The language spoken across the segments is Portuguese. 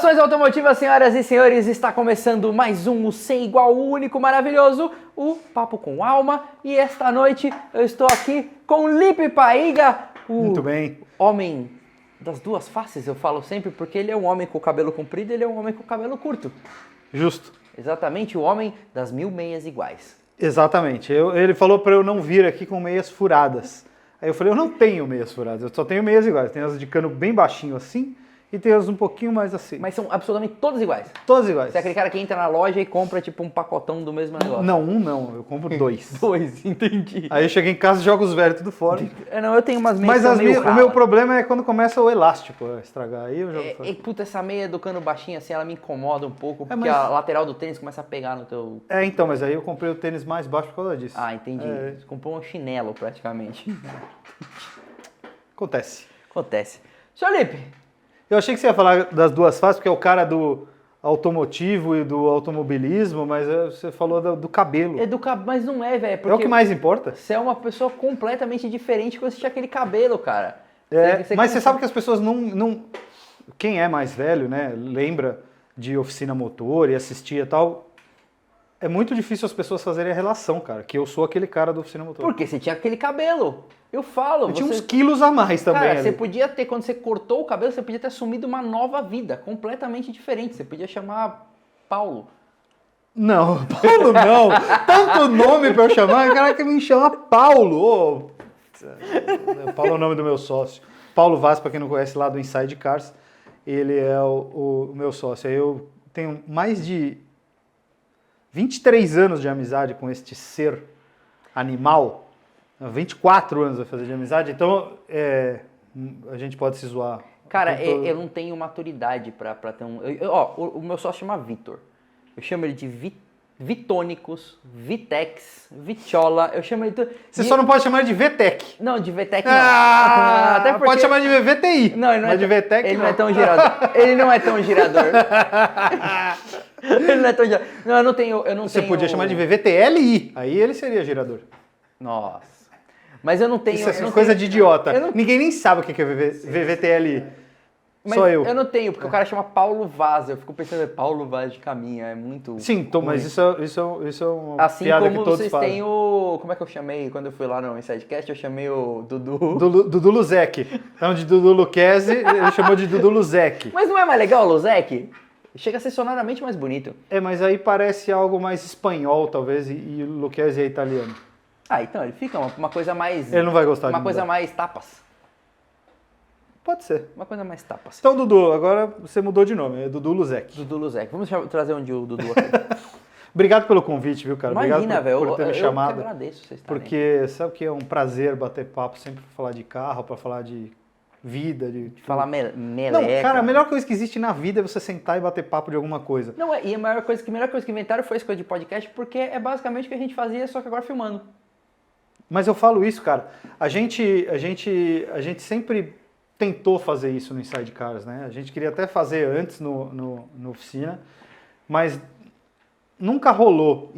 Saudações automotivas, senhoras e senhores, está começando mais um Sem Igual, o único, maravilhoso, o Papo com Alma. E esta noite eu estou aqui com Lipe Paiga, o Muito bem. homem das duas faces, eu falo sempre, porque ele é um homem com o cabelo comprido e ele é um homem com o cabelo curto. Justo. Exatamente, o homem das 1000 meias iguais. Exatamente. Ele falou para eu não vir aqui com meias furadas. Aí eu falei, eu não tenho meias furadas, eu só tenho meias iguais. Tem as de cano bem baixinho assim e tem as um pouquinho mais assim. Mas são absolutamente todas iguais. Todas iguais. Você é aquele cara que entra na loja e compra tipo um pacotão do mesmo negócio. Não, um não, eu compro dois. Dois, entendi. Aí eu cheguei em casa e jogo os velhos tudo fora. Não, eu tenho umas meias Mas que são meio o rala. meu problema é quando começa o elástico a estragar. Aí eu jogo fora. Puta, essa meia do cano baixinho assim, ela me incomoda um pouco, porque mas- a lateral do tênis começa a pegar no teu... Então, mas aí eu comprei o tênis mais baixo por causa disso. Ah, entendi. É. Você comprou um chinelo praticamente. Acontece. Acontece. Senhor Lipe, Eu achei que você ia falar das duas faces, porque é o cara do automotivo e do automobilismo, mas você falou do cabelo. mas não é, velho, É o porque que mais importa. você é uma pessoa completamente diferente quando você tinha aquele cabelo, cara. Mas você sabe que as pessoas não... Quem é mais velho, né, lembra de oficina motor e assistia e tal. É muito difícil as pessoas fazerem a relação, cara, que eu sou aquele cara da oficina motor. Porque você tinha aquele cabelo. Eu falo, Eu tinha você... uns quilos a mais também. Cara, ali. você podia ter, quando você cortou o cabelo, você podia ter assumido uma nova vida, completamente diferente. Você podia chamar Paulo. Não, Paulo não. Tanto nome pra eu chamar, o cara que me chama Paulo. Ô, Paulo é o nome do meu sócio. Paulo Vaz, pra quem não conhece, lá do Inside Cars, ele é o meu sócio. Aí eu tenho mais de 23 anos de amizade com este ser animal. 24 anos vai fazer de amizade, então a gente pode se zoar. Cara, O tempo todo. eu não tenho maturidade pra ter um... o meu sócio chama Vitor. Eu chamo ele de Vitônicos, Vitex, Vitiola. Eu chamo ele Você só não pode chamar ele de VTEC. Não, de Vetec não. Ah, pode chamar de VTI. Não, ele não mas de VTEC ele não é tão girador. Ele não é tão girador. Ele não é tão girador. Não, eu não tenho... Você podia chamar de VVTLI, aí ele seria girador. Nossa. Mas eu não tenho... Isso eu é não coisa tenho- de idiota. eu não- Ninguém nem sabe o que é VVTLI. Mas Só eu. Eu não tenho, porque o cara chama Paulo Vaz. Eu fico pensando, Paulo Vaz de caminho, é muito... Sim, mas ruim. isso é uma Assim piada como que todos vocês fazem. têm o... Como é que eu chamei quando eu fui lá no Insidecast? Eu chamei o Dudu... Dudu Luzek. Então, de Dudu Luquezzi, ele chamou de Dudu Luzek. Mas não é mais legal, Luzek? Chega a ser sonoramente mais bonito. Mas aí parece algo mais espanhol, talvez, e o Luquezzi é italiano. Ah, então ele fica uma coisa mais... Ele não vai gostar de Uma coisa mudar. mais tapas. Pode ser. Uma coisa mais tapas. Então, Dudu, agora você mudou de nome, é Dudu Luzek. Dudu Luzek. Vamos trazer um dia o Dudu aqui. Obrigado pelo convite, viu, cara? Imagina, Obrigado velho. por ter me Eu chamado. que agradeço vocês estarem. Porque sabe que é um prazer bater papo sempre pra falar de carro, pra falar de vida, de Falar Não, meleca. cara, a melhor coisa que existe na vida é você sentar e bater papo de alguma coisa. Não, e a melhor coisa que inventaram foi essa coisa de podcast, porque é basicamente o que a gente fazia, só que agora filmando. Mas eu falo isso, cara. A gente sempre tentou fazer isso no Inside Cars, né? A gente queria até fazer antes no oficina, mas nunca rolou.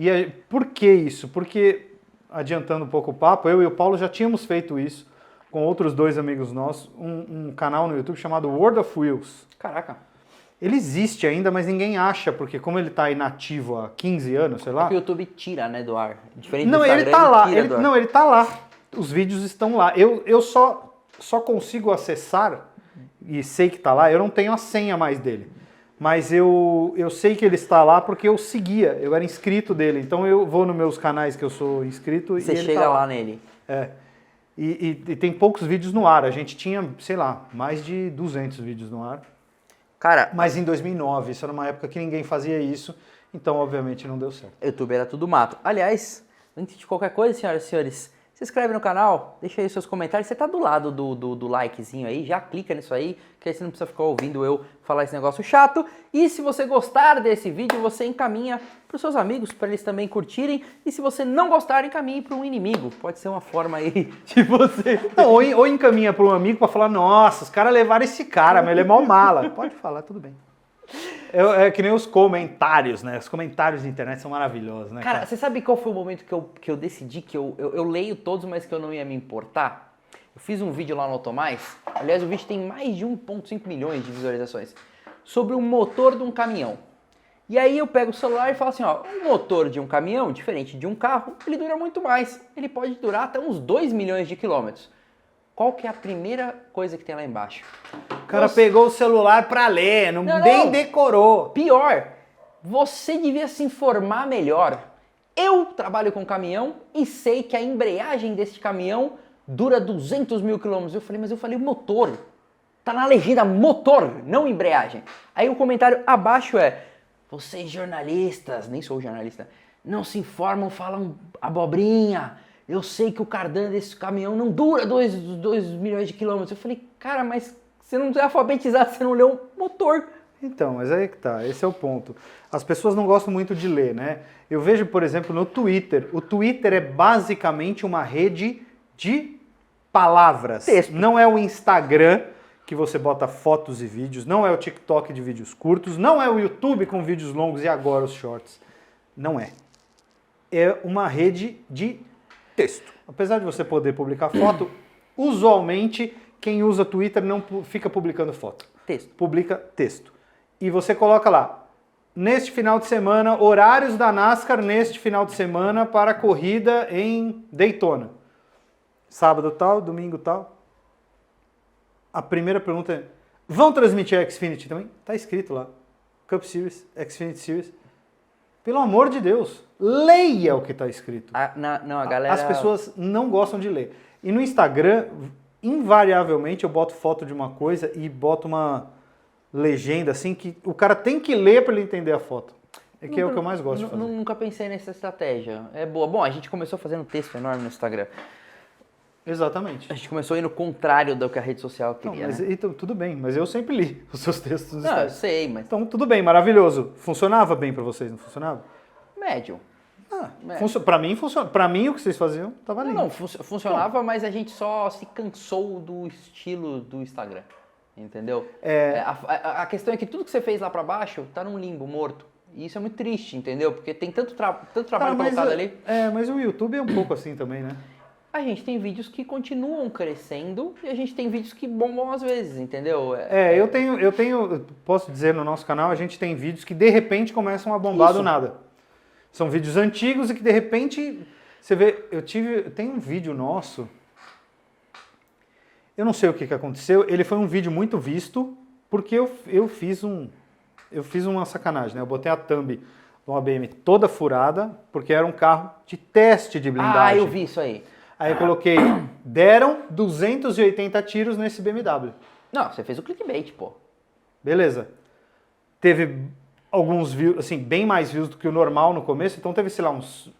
Por que isso? Porque, adiantando um pouco o papo, eu e o Paulo já tínhamos feito isso com outros dois amigos nossos, um canal no YouTube chamado World of Wheels. Caraca. Ele existe ainda, mas ninguém acha, porque como ele está inativo há 15 anos, sei lá... O YouTube tira, né, do ar. Diferente Não, do ele Instagram, tá lá. tira do ar. Ele tá lá. Os vídeos estão lá. Eu só consigo acessar e sei que tá lá. Eu não tenho a senha mais dele. Mas eu sei que ele está lá porque eu seguia. Eu era inscrito dele. Então eu vou nos meus canais que eu sou inscrito Você e ele chega tá lá nele. É. E tem poucos vídeos no ar. A gente tinha, sei lá, mais de 200 vídeos no ar. Cara, Mas em 2009, isso era uma época que ninguém fazia isso. Então, obviamente, não deu certo. YouTube era tudo mato. Aliás, antes de qualquer coisa, senhoras e senhores, se inscreve no canal, deixa aí seus comentários. Você tá do lado do likezinho aí, já clica nisso aí, que aí você não precisa ficar ouvindo eu falar esse negócio chato. E se você gostar desse vídeo, você encaminha para os seus amigos, para eles também curtirem. E se você não gostar, encaminhe para um inimigo. Pode ser uma forma aí de você... Não, ou encaminha para um amigo para falar, nossa, os caras levaram esse cara, mas ele é mó mala. Pode falar, tudo bem. É que nem os comentários, né? Os comentários de internet são maravilhosos, né? Cara, você sabe qual foi o momento que eu decidi que eu leio todos, mas que eu não ia me importar? Eu fiz um vídeo lá no Automais. Aliás, o vídeo tem mais de 1,5 milhões de visualizações. sobre o motor de um caminhão. E aí eu pego o celular e falo assim, ó, o motor de um caminhão, diferente de um carro, ele dura muito mais. Ele pode durar até uns 2 milhões de quilômetros. Qual que é a primeira coisa que tem lá embaixo? O cara pegou o celular pra ler, nem decorou. Pior, você devia se informar melhor. Eu trabalho com caminhão e sei que a embreagem desse caminhão dura 200 mil quilômetros. Eu falei motor. Tá na legenda motor, não embreagem. Aí o comentário abaixo é, vocês jornalistas, nem sou jornalista, não se informam, falam abobrinha. Eu sei que o cardan desse caminhão não dura 2 milhões de quilômetros. Eu falei, cara, mas você não é alfabetizado, você não leu o motor. Então, mas aí que tá, esse é o ponto. As pessoas não gostam muito de ler, né? Eu vejo, por exemplo, no Twitter. O Twitter é basicamente uma rede de palavras. Texto. Não é o Instagram, que você bota fotos e vídeos, não é o TikTok de vídeos curtos, não é o YouTube com vídeos longos e agora os shorts. Não é. É uma rede de texto. Apesar de você poder publicar foto, usualmente quem usa Twitter não fica publicando foto. Texto. Publica texto. E você coloca lá, neste final de semana, horários da NASCAR neste final de semana para corrida em Daytona. Sábado tal, domingo tal. A primeira pergunta é, vão transmitir a Xfinity também? Tá escrito lá. Cup Series, Xfinity Series. Pelo amor de Deus, leia o que está escrito. A galera... As pessoas não gostam de ler. E no Instagram, invariavelmente, eu boto foto de uma coisa e boto uma legenda assim que o cara tem que ler para ele entender a foto. É que é o que eu mais gosto de fazer. Nunca pensei nessa estratégia. É boa. Bom, a gente começou fazendo um texto enorme no Instagram. Exatamente. A gente começou indo contrário do que a rede social queria, mas, né? então, tudo bem, mas eu sempre li os seus textos no Não, Instagram. eu sei, mas... Então, tudo bem, maravilhoso. Funcionava bem para vocês, não funcionava? Médio. Para mim, funciona. Para mim, o que vocês faziam, tava lindo. Não, funcionava, mas a gente só se cansou do estilo do Instagram. Entendeu? A questão é que tudo que você fez lá pra baixo tá num limbo morto. E isso é muito triste, entendeu? Porque tem tanto trabalho colocado ali. Mas o YouTube é um pouco assim também, né? A gente tem vídeos que continuam crescendo e a gente tem vídeos que bombam às vezes, entendeu? Eu tenho, posso dizer, no nosso canal, a gente tem vídeos que de repente começam a bombar do nada. São vídeos antigos e que de repente, você vê, tem um vídeo nosso, eu não sei o que aconteceu, ele foi um vídeo muito visto, porque eu fiz uma sacanagem, né? Eu botei a thumb de uma BM toda furada, porque era um carro de teste de blindagem. Ah, eu vi isso aí. Aí eu coloquei, deram 280 tiros nesse BMW. Não, você fez o clickbait, pô. Beleza. Teve alguns views, assim, bem mais views do que o normal no começo, então teve, sei lá, uns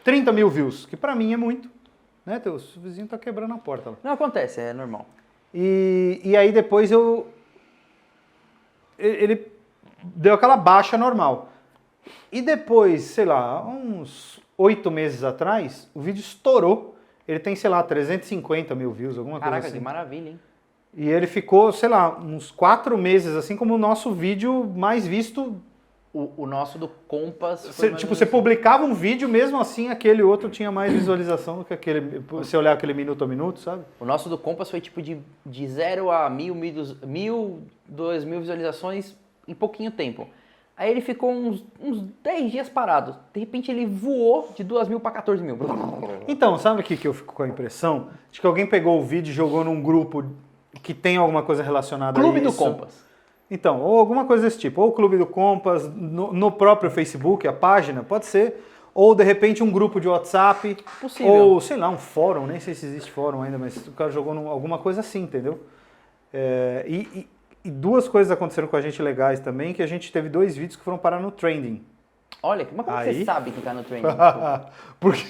30 mil views, que pra mim é muito. Né? Teu vizinho tá quebrando a porta lá. Não acontece, é normal. E aí depois ele deu aquela baixa normal. E depois, sei lá, uns 8 meses atrás, o vídeo estourou. Ele tem, sei lá, 350 mil views, alguma coisa assim. Caraca, que maravilha, hein? E ele ficou, sei lá, uns 4 meses, assim como o nosso vídeo mais visto. O nosso do Compass Você publicava um vídeo, mesmo assim aquele outro tinha mais visualização do que aquele, você olhar aquele minuto a minuto, sabe? O nosso do Compass foi tipo de 0 a 1.000, 2.000 visualizações em pouquinho tempo. Aí ele ficou uns 10 dias parado. De repente ele voou de 2.000 para 14.000. Então, sabe o que eu fico com a impressão? De que alguém pegou o vídeo e jogou num grupo que tem alguma coisa relacionada a isso. Clube do Compass. Então, ou alguma coisa desse tipo. Ou o Clube do Compass, no próprio Facebook, a página, pode ser. Ou, de repente, um grupo de WhatsApp. Possível. Ou, sei lá, um fórum. Nem sei se existe fórum ainda, mas o cara jogou alguma coisa assim, entendeu? E duas coisas aconteceram com a gente legais também, que a gente teve 2 vídeos que foram parar no trending. Olha, mas como você sabe que tá no trending? Porque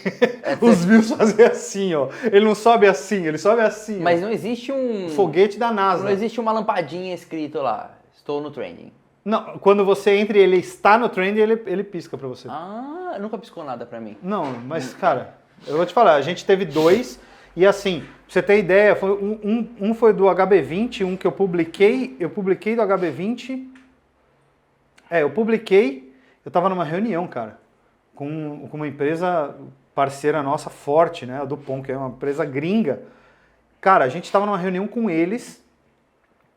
os views fazem assim, ó. Ele não sobe assim, ele sobe assim. Mas não existe um... Foguete da NASA. Não existe uma lampadinha escrito lá, estou no trending. Não, quando você entra e ele está no trending, ele pisca pra você. Ah, nunca piscou nada pra mim. Não, mas, cara, eu vou te falar, a gente teve 2, e assim, pra você ter ideia, foi um foi do HB20, um que eu publiquei do HB20. Eu tava numa reunião, cara, com uma empresa parceira nossa forte, né, a Dupont, que é uma empresa gringa. Cara, a gente tava numa reunião com eles,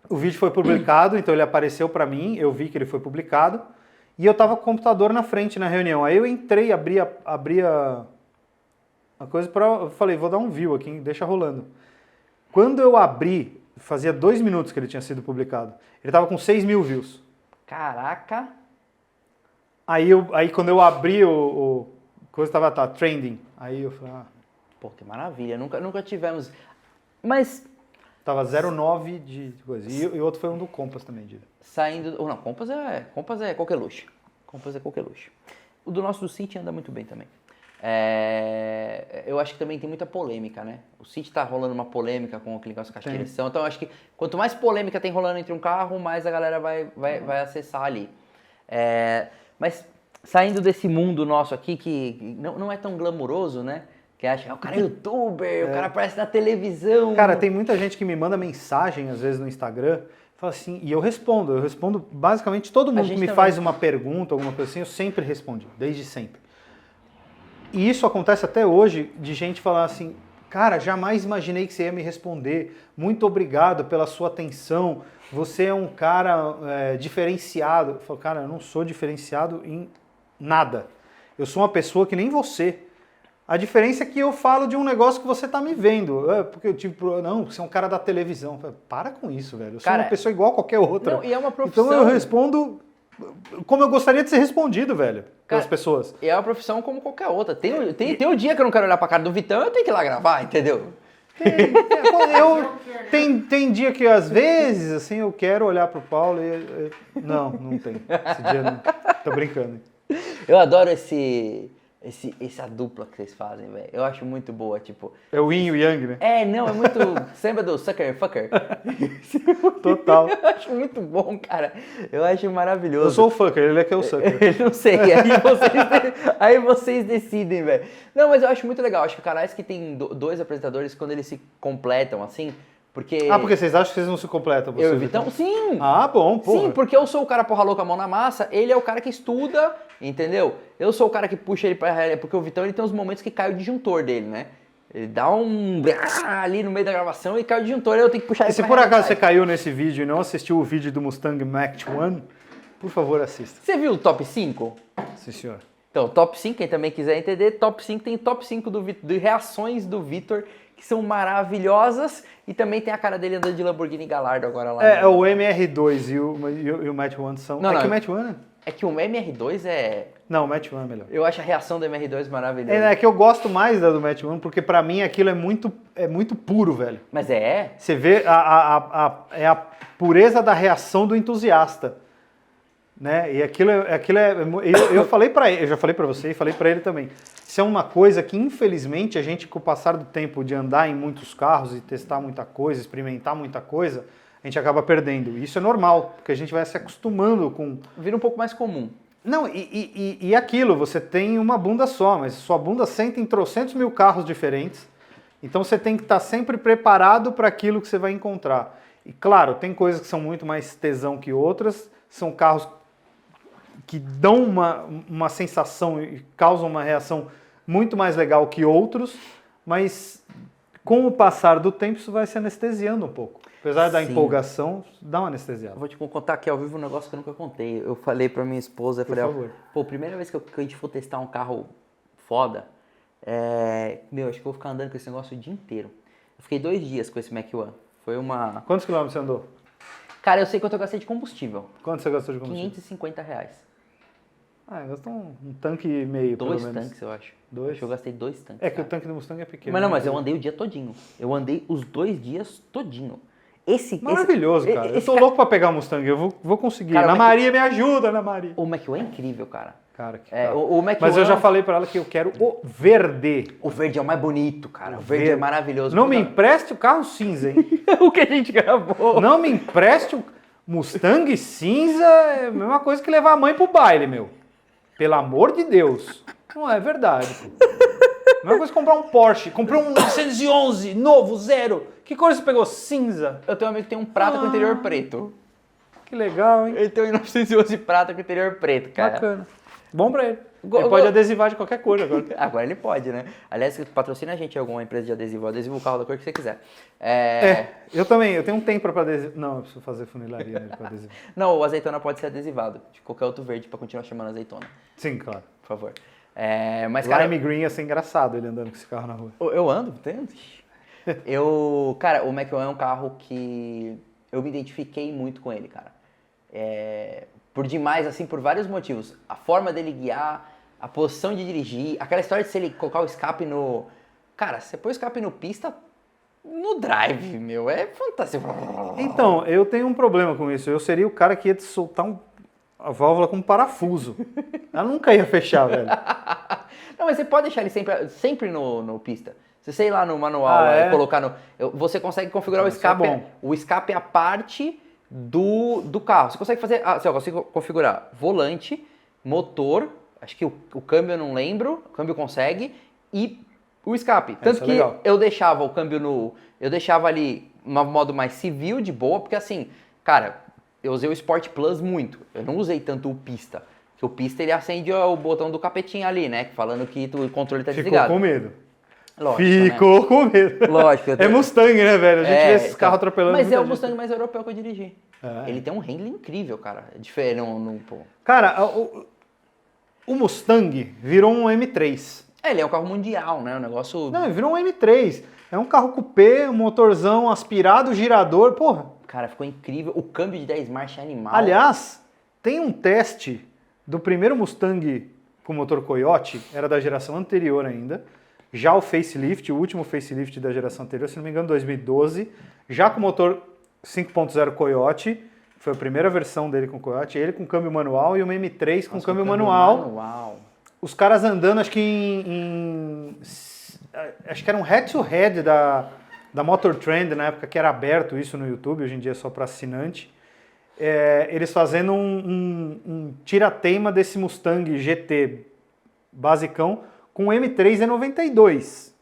O vídeo foi publicado, então ele apareceu para mim, eu vi que ele foi publicado, e eu tava com o computador na frente na reunião. Aí eu entrei, abri a coisa eu falei, vou dar um view aqui, deixa rolando. Quando eu abri, fazia 2 minutos que ele tinha sido publicado, ele tava com 6 mil views. Caraca! Aí quando eu abri o coisa tava trending, aí eu falei, Pô, que maravilha, nunca tivemos... Mas... Tava 0,9 de coisa. E o outro foi um do Compass também, Saindo... Ou não, Compass é qualquer luxo. Compass é qualquer luxo. O do nosso do City anda muito bem também. Eu acho que também tem muita polêmica, né? O City tá rolando uma polêmica com aquele negócio de caixa de direção. Então eu acho que quanto mais polêmica tem rolando entre um carro, mais a galera vai acessar ali. Mas saindo desse mundo nosso aqui, que não é tão glamuroso, né? Que acha que o cara é youtuber, o cara aparece na televisão. Cara, tem muita gente que me manda mensagem, às vezes, no Instagram, fala assim, e eu respondo basicamente todo mundo que me faz uma pergunta, alguma coisa assim, eu sempre respondi, desde sempre. E isso acontece até hoje, de gente falar assim, cara, jamais imaginei que você ia me responder, muito obrigado pela sua atenção, você é um cara diferenciado. Eu falo, cara, eu não sou diferenciado em nada, eu sou uma pessoa que nem você. A diferença é que eu falo de um negócio que você tá me vendo. Porque eu não, você é um cara da televisão. Para com isso, velho. Eu sou uma pessoa igual a qualquer outra. Não, e é uma profissão... Então eu respondo como eu gostaria de ser respondido, velho, pelas pessoas. E é uma profissão como qualquer outra. Tem o dia que eu não quero olhar pra cara do Vitão, eu tenho que ir lá gravar, entendeu? Tem dia que às vezes, assim, eu quero olhar pro Paulo e... Não tem. Esse dia não. Tô brincando. Eu adoro essa dupla que vocês fazem, velho. Eu acho muito boa, tipo... É o Yin e o Yang, né? É muito... Você lembra do Sucker Fucker? Total. Eu acho muito bom, cara. Eu acho maravilhoso. Eu sou o fucker, ele é que é o sucker. Eu não sei. Aí vocês decidem, velho. Não, mas eu acho muito legal. Acho que canais que tem 2 apresentadores, quando eles se completam, assim... Porque... porque vocês acham que vocês não se completam? Você eu e o Vitão? Sim! Bom, porra. Sim, porque eu sou o cara porra louca, mão na massa, ele é o cara que estuda, entendeu? Eu sou o cara que puxa ele pra realidade, porque o Vitão ele tem uns momentos que cai o disjuntor dele, né? Ele dá um... ali no meio da gravação e cai o disjuntor, aí eu tenho que puxar ele pra realidade. E se por acaso você caiu nesse vídeo e não assistiu o vídeo do Mustang Mach-1, por favor, assista. Você viu o top 5? Sim, senhor. Então, top 5, quem também quiser entender, top 5 tem top 5 de reações do Vitor, que são maravilhosas, e também tem a cara dele andando de Lamborghini Gallardo agora lá. O MR2 e o Mach-1 são... Não, que o Mach-1 é que o MR2 é... Não, o Mach-1 é melhor. Eu acho a reação do MR2 maravilhosa. É que eu gosto mais da do Mach-1, porque pra mim aquilo é muito puro, velho. Mas é? Você vê a pureza da reação do entusiasta. Né? E aquilo eu falei pra ele, eu já falei pra você e falei pra ele também. Isso é uma coisa que, infelizmente, a gente, com o passar do tempo de andar em muitos carros e testar muita coisa, experimentar muita coisa, a gente acaba perdendo. Isso é normal, porque a gente vai se acostumando com... Vira um pouco mais comum. Não, e aquilo, você tem uma bunda só, mas sua bunda senta em trocentos mil carros diferentes, então você tem que estar sempre preparado para aquilo que você vai encontrar. E claro, tem coisas que são muito mais tesão que outras, são carros que dão uma sensação e causam uma reação muito mais legal que outros, mas com o passar do tempo isso vai se anestesiando um pouco. Apesar da empolgação, dá uma anestesiada. Vou te contar aqui ao vivo um negócio que eu nunca contei. Eu falei pra minha esposa, eu falei, primeira vez que a gente for testar um carro foda, acho que eu vou ficar andando com esse negócio o dia inteiro. Eu fiquei 2 dias com esse Mach-1. Foi uma... Quantos quilômetros você andou? Cara, eu sei quanto eu gastei de combustível. Quanto você gastou de combustível? R$550. Gastou um tanque e meio, pelo menos. 2 tanques, eu acho. 2? Acho que eu gastei 2 tanques. É que o tanque do Mustang é pequeno. Mas não, mas eu andei o dia todinho. Eu andei os 2 dias todinho. Maravilhoso, cara. Eu tô louco pra pegar o Mustang, eu vou conseguir. Cara, Ana Maria, me ajuda, Ana Maria. O Mach-1 é incrível, cara. Cara, que o Mach-1... Mas eu já falei pra ela que eu quero o verde. O verde é o mais bonito, cara. O verde é maravilhoso. Não me empreste o carro cinza, hein? O que a gente gravou. Não me empreste o Mustang cinza, é a mesma coisa que levar a mãe pro baile, meu. Pelo amor de Deus. Não é verdade, pô. A mesma coisa que comprar um Porsche. Comprei um 911, novo, zero. Que cor você pegou? Cinza. Eu tenho um amigo que tem um prata com interior preto. Que legal, hein? Ele tem um 911 prata com interior preto, cara. Bacana. Bom pra ele. Go- Ele pode go- adesivar de qualquer cor agora. Agora ele pode, né? Aliás, patrocina a gente alguma empresa de adesivo. Adesivo o carro da cor que você quiser. Eu também. Eu tenho um tempo pra adesivar. Não, eu preciso fazer funilaria nele pra adesivar. Não, o azeitona pode ser adesivado. De qualquer outro verde pra continuar chamando azeitona. Sim, claro. Por favor. Mas, cara, Lime Green ia ser engraçado ele andando com esse carro na rua. eu ando, entendo. Cara, o Mac-One é um carro que eu me identifiquei muito com ele, cara. Por demais, assim, por vários motivos. A forma dele guiar, a posição de dirigir, aquela história de se ele colocar o escape no... Cara, você põe o escape no pista, no drive, meu, é fantástico. Então, eu tenho um problema com isso. Eu seria o cara que ia soltar a válvula com um parafuso. Ela nunca ia fechar, velho. Não, mas você pode deixar ele sempre no pista. Se você ir lá no manual e colocar no... Você consegue configurar o Isso é escape. bom. O escape é a parte do carro. Você consegue fazer... Você consegue configurar volante, motor, acho que o câmbio eu não lembro, o câmbio consegue, e o escape. Tanto Isso é que legal. eu deixava o câmbio no... Eu deixava ali um modo mais civil, de boa, porque assim, cara, eu usei o Sport Plus muito. Eu não usei tanto o pista. Porque o pista ele acende o botão do capetinho ali, né? Falando que o controle tá Ficou desligado. com medo. Lógico, Ficou com medo. Lógico. É Mustang, né, velho? A gente vê esses então, carros atropelando. Mas é muita o gente. Mustang mais europeu que eu dirigi. É. Ele tem um handling incrível, cara. É diferente, pô. Cara, o Mustang virou um M3. Ele é um carro mundial, né? Um negócio... Não, ele virou um M3. É um carro coupé, um motorzão aspirado, girador. Porra. Cara, ficou incrível. O câmbio de 10 marchas é animal. Aliás, tem um teste do primeiro Mustang com motor Coyote, era da geração anterior ainda. Já o facelift, o último facelift da geração anterior, se não me engano, 2012. Já com motor 5.0 Coyote, foi a primeira versão dele com Coyote. Ele com câmbio manual e uma M3 com câmbio manual. Os caras andando, acho que acho que era um head-to-head da Motor Trend, na época que era aberto isso no YouTube, hoje em dia é só para assinante. Eles fazendo um tira-teima desse Mustang GT basicão com M3 E92.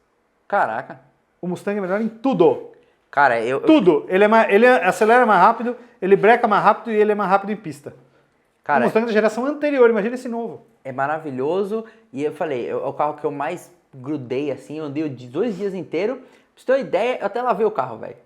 Caraca. O Mustang é melhor em tudo. Cara, Tudo. Ele acelera mais rápido, ele breca mais rápido e ele é mais rápido em pista. Cara, o Mustang da geração anterior, imagina esse novo. é maravilhoso. E eu falei, é o carro que eu mais grudei, assim. Eu andei 2 dias inteiros. Pra você ter uma ideia, eu até lavei o carro, velho.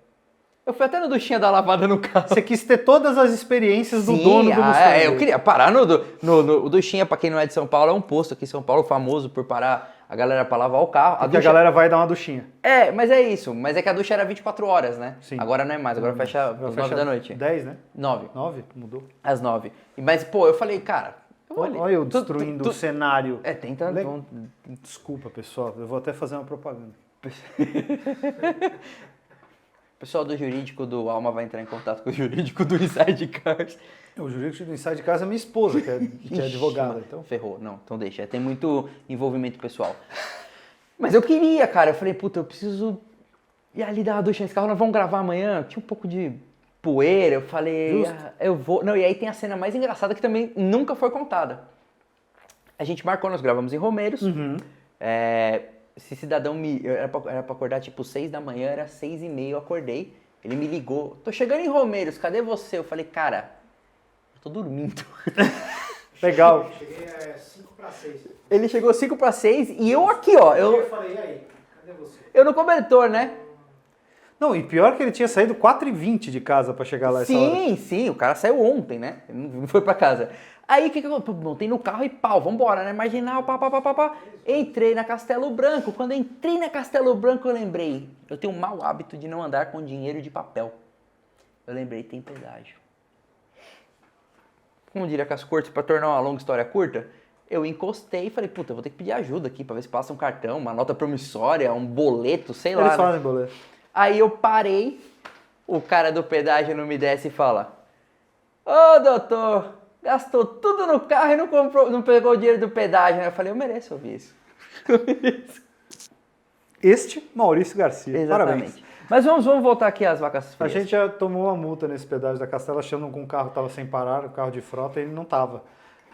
Eu fui até no duchinha dar lavada no carro. Você quis ter todas as experiências do Sim, dono do Mustang. eu queria parar o duchinha, pra quem não é de São Paulo, é um posto aqui em São Paulo famoso por parar a galera pra lavar o carro. Porque a galera vai dar uma duchinha. Mas é isso. Mas é que a ducha era 24 horas, né? Sim. Agora não é mais, agora fecha às 9 da noite. 10, né? 9. 9? Mudou. Às 9. Mas, pô, eu falei, cara... Olha eu destruindo o cenário. Tenta... Desculpa, pessoal. Eu vou até fazer uma propaganda. O pessoal do jurídico do Alma vai entrar em contato com o jurídico do Inside Cars. O jurídico do Inside Casa é minha esposa, que é advogada. Então. Ferrou. Não, então deixa. Tem muito envolvimento pessoal. Mas eu queria, cara. Eu falei, puta, eu preciso ir ali dar uma ducha nesse carro. Nós vamos gravar amanhã. Tinha um pouco de poeira. Eu falei, eu vou... Não, e aí tem a cena mais engraçada que também nunca foi contada. A gente marcou, nós gravamos em Romeiros. Esse cidadão era pra acordar tipo 6 da manhã, era 6h30, eu acordei. Ele me ligou, tô chegando em Romeiros, cadê você? Eu falei, cara, eu tô dormindo. Legal. Cheguei 5:06. Ele chegou 5:06 e eu aqui, ó. Eu falei, e aí? Cadê você? Eu no cobertor, né? Não, e pior que ele tinha saído 4h20 de casa pra chegar lá essa hora. Sim, o cara saiu ontem, né? Ele não foi pra casa. Aí o que eu montei no carro e pau, vambora, né? Marginal, pá. Entrei na Castelo Branco. Quando eu entrei na Castelo Branco, eu lembrei, eu tenho um mau hábito de não andar com dinheiro de papel. Eu lembrei, tem pedágio. Como diria Cascortes, pra tornar uma longa história curta, eu encostei e falei, puta, eu vou ter que pedir ajuda aqui pra ver se passa um cartão, uma nota promissória, um boleto, sei lá. Eles né? fazem boleto. Aí eu parei, o cara do pedágio não me desce e fala, ô doutor, gastou tudo no carro e não pegou o dinheiro do pedágio. Eu falei, eu mereço ouvir isso. Este, Maurício Garcia. Exatamente. Parabéns. Mas vamos voltar aqui às vacas A frias. gente já tomou uma multa nesse pedágio da Castela, achando que um carro estava sem parar, o carro de frota, e ele não estava.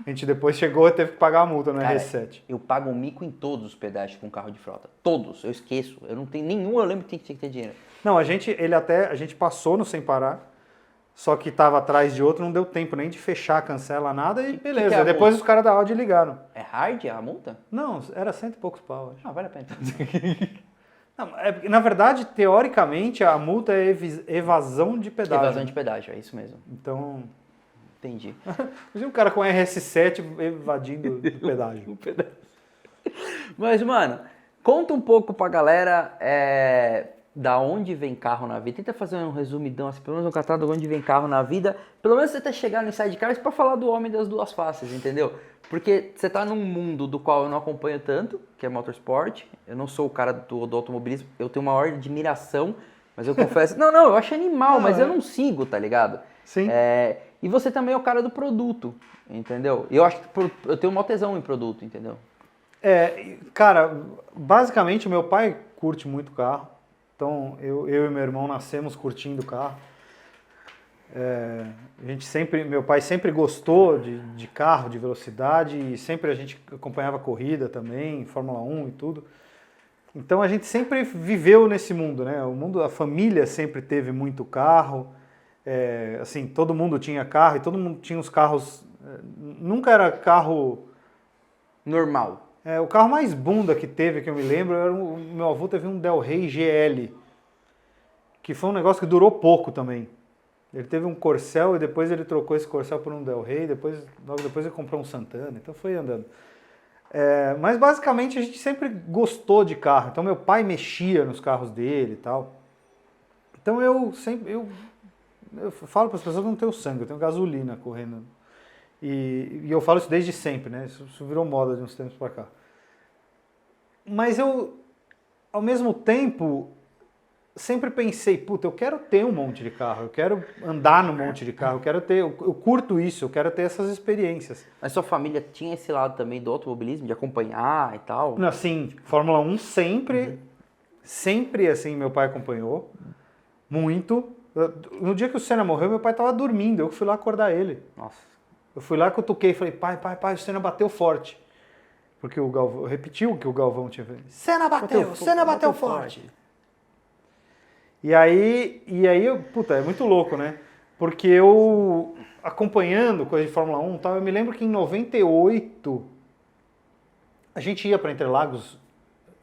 A gente depois chegou e teve que pagar a multa no Cara, R7. eu pago um mico em todos os pedágios com carro de frota. Todos, eu esqueço. Eu não tenho nenhum, eu lembro que tinha que ter dinheiro. Não, a gente passou no sem parar, só que tava atrás de outro, não deu tempo nem de fechar, cancela, nada e beleza. que é a Depois multa? os caras da Audi ligaram. É hard a multa? Não, era 100 e poucos pau, acho. Ah, vale a pena. Não, na verdade, teoricamente, a multa é evasão de pedágio. Evasão de pedágio, é isso mesmo. Então, Entendi. imagina um cara com RS7 evadindo do pedágio. Mas, mano, conta um pouco pra galera da onde vem carro na vida. Tenta fazer um resumidão, assim, pelo menos um catálogo de onde vem carro na vida. Pelo menos você até chegar no Inside Cars pra falar do homem das duas faces, entendeu? Porque você tá num mundo do qual eu não acompanho tanto, que é motorsport. Eu não sou o cara do automobilismo. Eu tenho uma maior admiração, mas eu confesso... Não, eu acho animal, mas eu não sigo, tá ligado? Sim. E você também é o cara do produto, entendeu? E eu acho que eu tenho um tesão em produto, entendeu? Cara, basicamente meu pai curte muito carro, então eu e meu irmão nascemos curtindo carro. Meu pai sempre gostou de carro, de velocidade, e sempre a gente acompanhava corrida também, Fórmula 1 e tudo. Então a gente sempre viveu nesse mundo, né? A família sempre teve muito carro, assim, todo mundo tinha carro e todo mundo tinha os carros, nunca era carro... Normal. o carro mais bunda que teve, que eu me lembro, meu avô teve um Del Rey GL, que foi um negócio que durou pouco também. Ele teve um Corcel e depois ele trocou esse Corcel por um Del Rey, logo depois ele comprou um Santana, então foi andando. Mas basicamente a gente sempre gostou de carro, então meu pai mexia nos carros dele e tal. Então eu falo para as pessoas que eu não tenho sangue, eu tenho gasolina correndo. E eu falo isso desde sempre, né? Isso virou moda de uns tempos para cá. Mas eu, ao mesmo tempo, sempre pensei, puta, eu quero ter um monte de carro, eu quero andar num monte de carro, eu curto isso, eu quero ter essas experiências. Mas sua família tinha esse lado também do automobilismo, de acompanhar e tal? Assim, Fórmula 1 sempre assim, meu pai acompanhou, muito. No dia que o Senna morreu, meu pai estava dormindo, eu fui lá acordar ele. Nossa. Eu fui lá, cutuquei e falei, pai, o Senna bateu forte. Porque o Galvão, repetiu o que o Galvão tinha feito. Senna bateu forte. E aí, puta, é muito louco, né? Porque eu, acompanhando coisa de Fórmula 1 e tal, eu me lembro que em 98, a gente ia para Interlagos,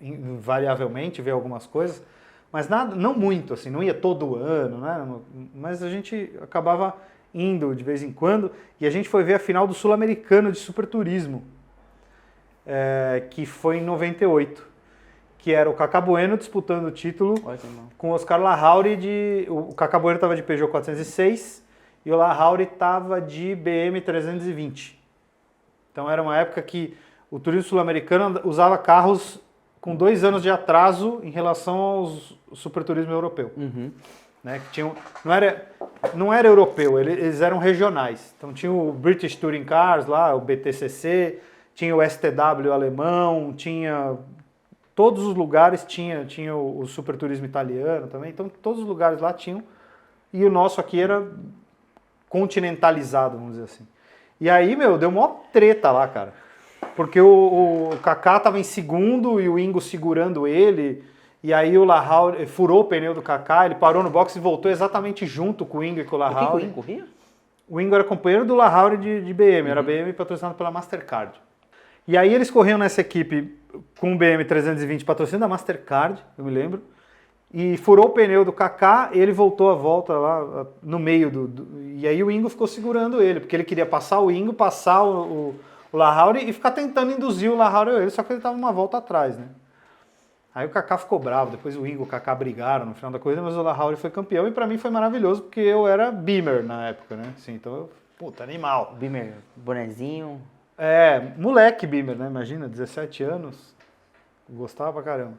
invariavelmente, ver algumas coisas, mas nada, não muito, assim, não ia todo ano, né? Mas a gente acabava indo de vez em quando, e a gente foi ver a final do Sul-Americano de Superturismo, que foi em 98, que era o Cacá Bueno disputando o título com o Oscar Larrauri o Cacá Bueno estava de Peugeot 406 e o Larrauri estava de BM 320. Então era uma época que o turismo sul-americano usava carros com 2 anos de atraso em relação ao superturismo europeu. Uhum. Né, que tinham, não era europeu, eles eram regionais. Então tinha o British Touring Cars lá, o BTCC, tinha o STW alemão, tinha todos os lugares, tinha o superturismo italiano também, então todos os lugares lá tinham, e o nosso aqui era continentalizado, vamos dizer assim. E aí, deu mó treta lá, cara, porque o Kaká tava em segundo e o Ingo segurando ele. E aí o Larrauri furou o pneu do Kaká, ele parou no box e voltou exatamente junto com o Ingo e com o Larrauri. O que o Ingo corria? O Ingo era companheiro do Larrauri de BM, era BM patrocinado pela Mastercard. E aí eles corriam nessa equipe com o BM 320 patrocínio da Mastercard, eu me lembro, e furou o pneu do Kaká, ele voltou a volta lá no meio e aí o Ingo ficou segurando ele, porque ele queria passar o Ingo, passar o Larrauri e ficar tentando induzir o Larrauri a ele, só que ele estava uma volta atrás, né? Aí o Kaká ficou bravo, depois o Ingo e o Kaká brigaram no final da corrida, mas o Larrauri foi campeão e pra mim foi maravilhoso, porque eu era Beamer na época, né? Assim, então eu, puta, animal. Beamer, bonezinho. Moleque Beamer, né? Imagina, 17 anos, gostava pra caramba.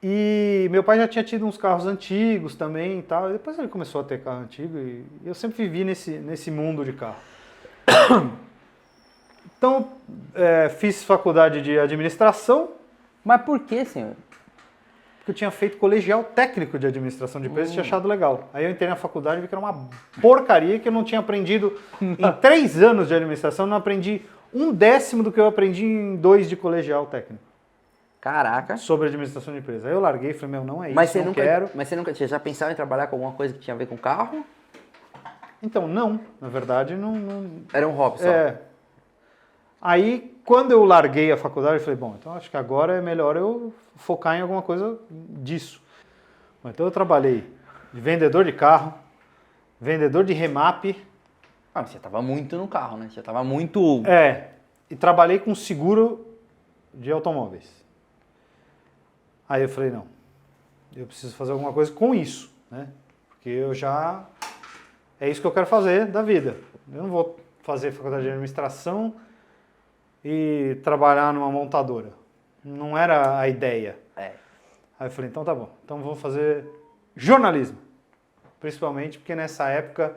E meu pai já tinha tido uns carros antigos também e tal, e depois ele começou a ter carro antigo e eu sempre vivi nesse mundo de carro. Então, fiz faculdade de administração. Mas por que, senhor? Porque eu tinha feito colegial técnico de administração de empresas e tinha achado legal. Aí eu entrei na faculdade e vi que era uma porcaria, que eu não tinha aprendido em 3 anos de administração, eu não aprendi 1/10 do que eu aprendi em 2 de colegial técnico. Caraca. Sobre administração de empresa. Aí eu larguei e falei, não é isso, não quero. Mas você já pensava em trabalhar com alguma coisa que tinha a ver com carro? Então, não. Na verdade, não... Era um hobby só. É. Aí, quando eu larguei a faculdade, eu falei, bom, então acho que agora é melhor eu focar em alguma coisa disso. Então eu trabalhei de vendedor de carro, vendedor de remap, Ah, mas você tava muito no carro, né? Você tava muito... e trabalhei com seguro de automóveis. Aí eu falei, não, eu preciso fazer alguma coisa com isso, né? Porque eu já... É isso que eu quero fazer da vida. Eu não vou fazer faculdade de administração e trabalhar numa montadora. Não era a ideia. É. Aí eu falei, então tá bom, então vou fazer jornalismo. Principalmente porque nessa época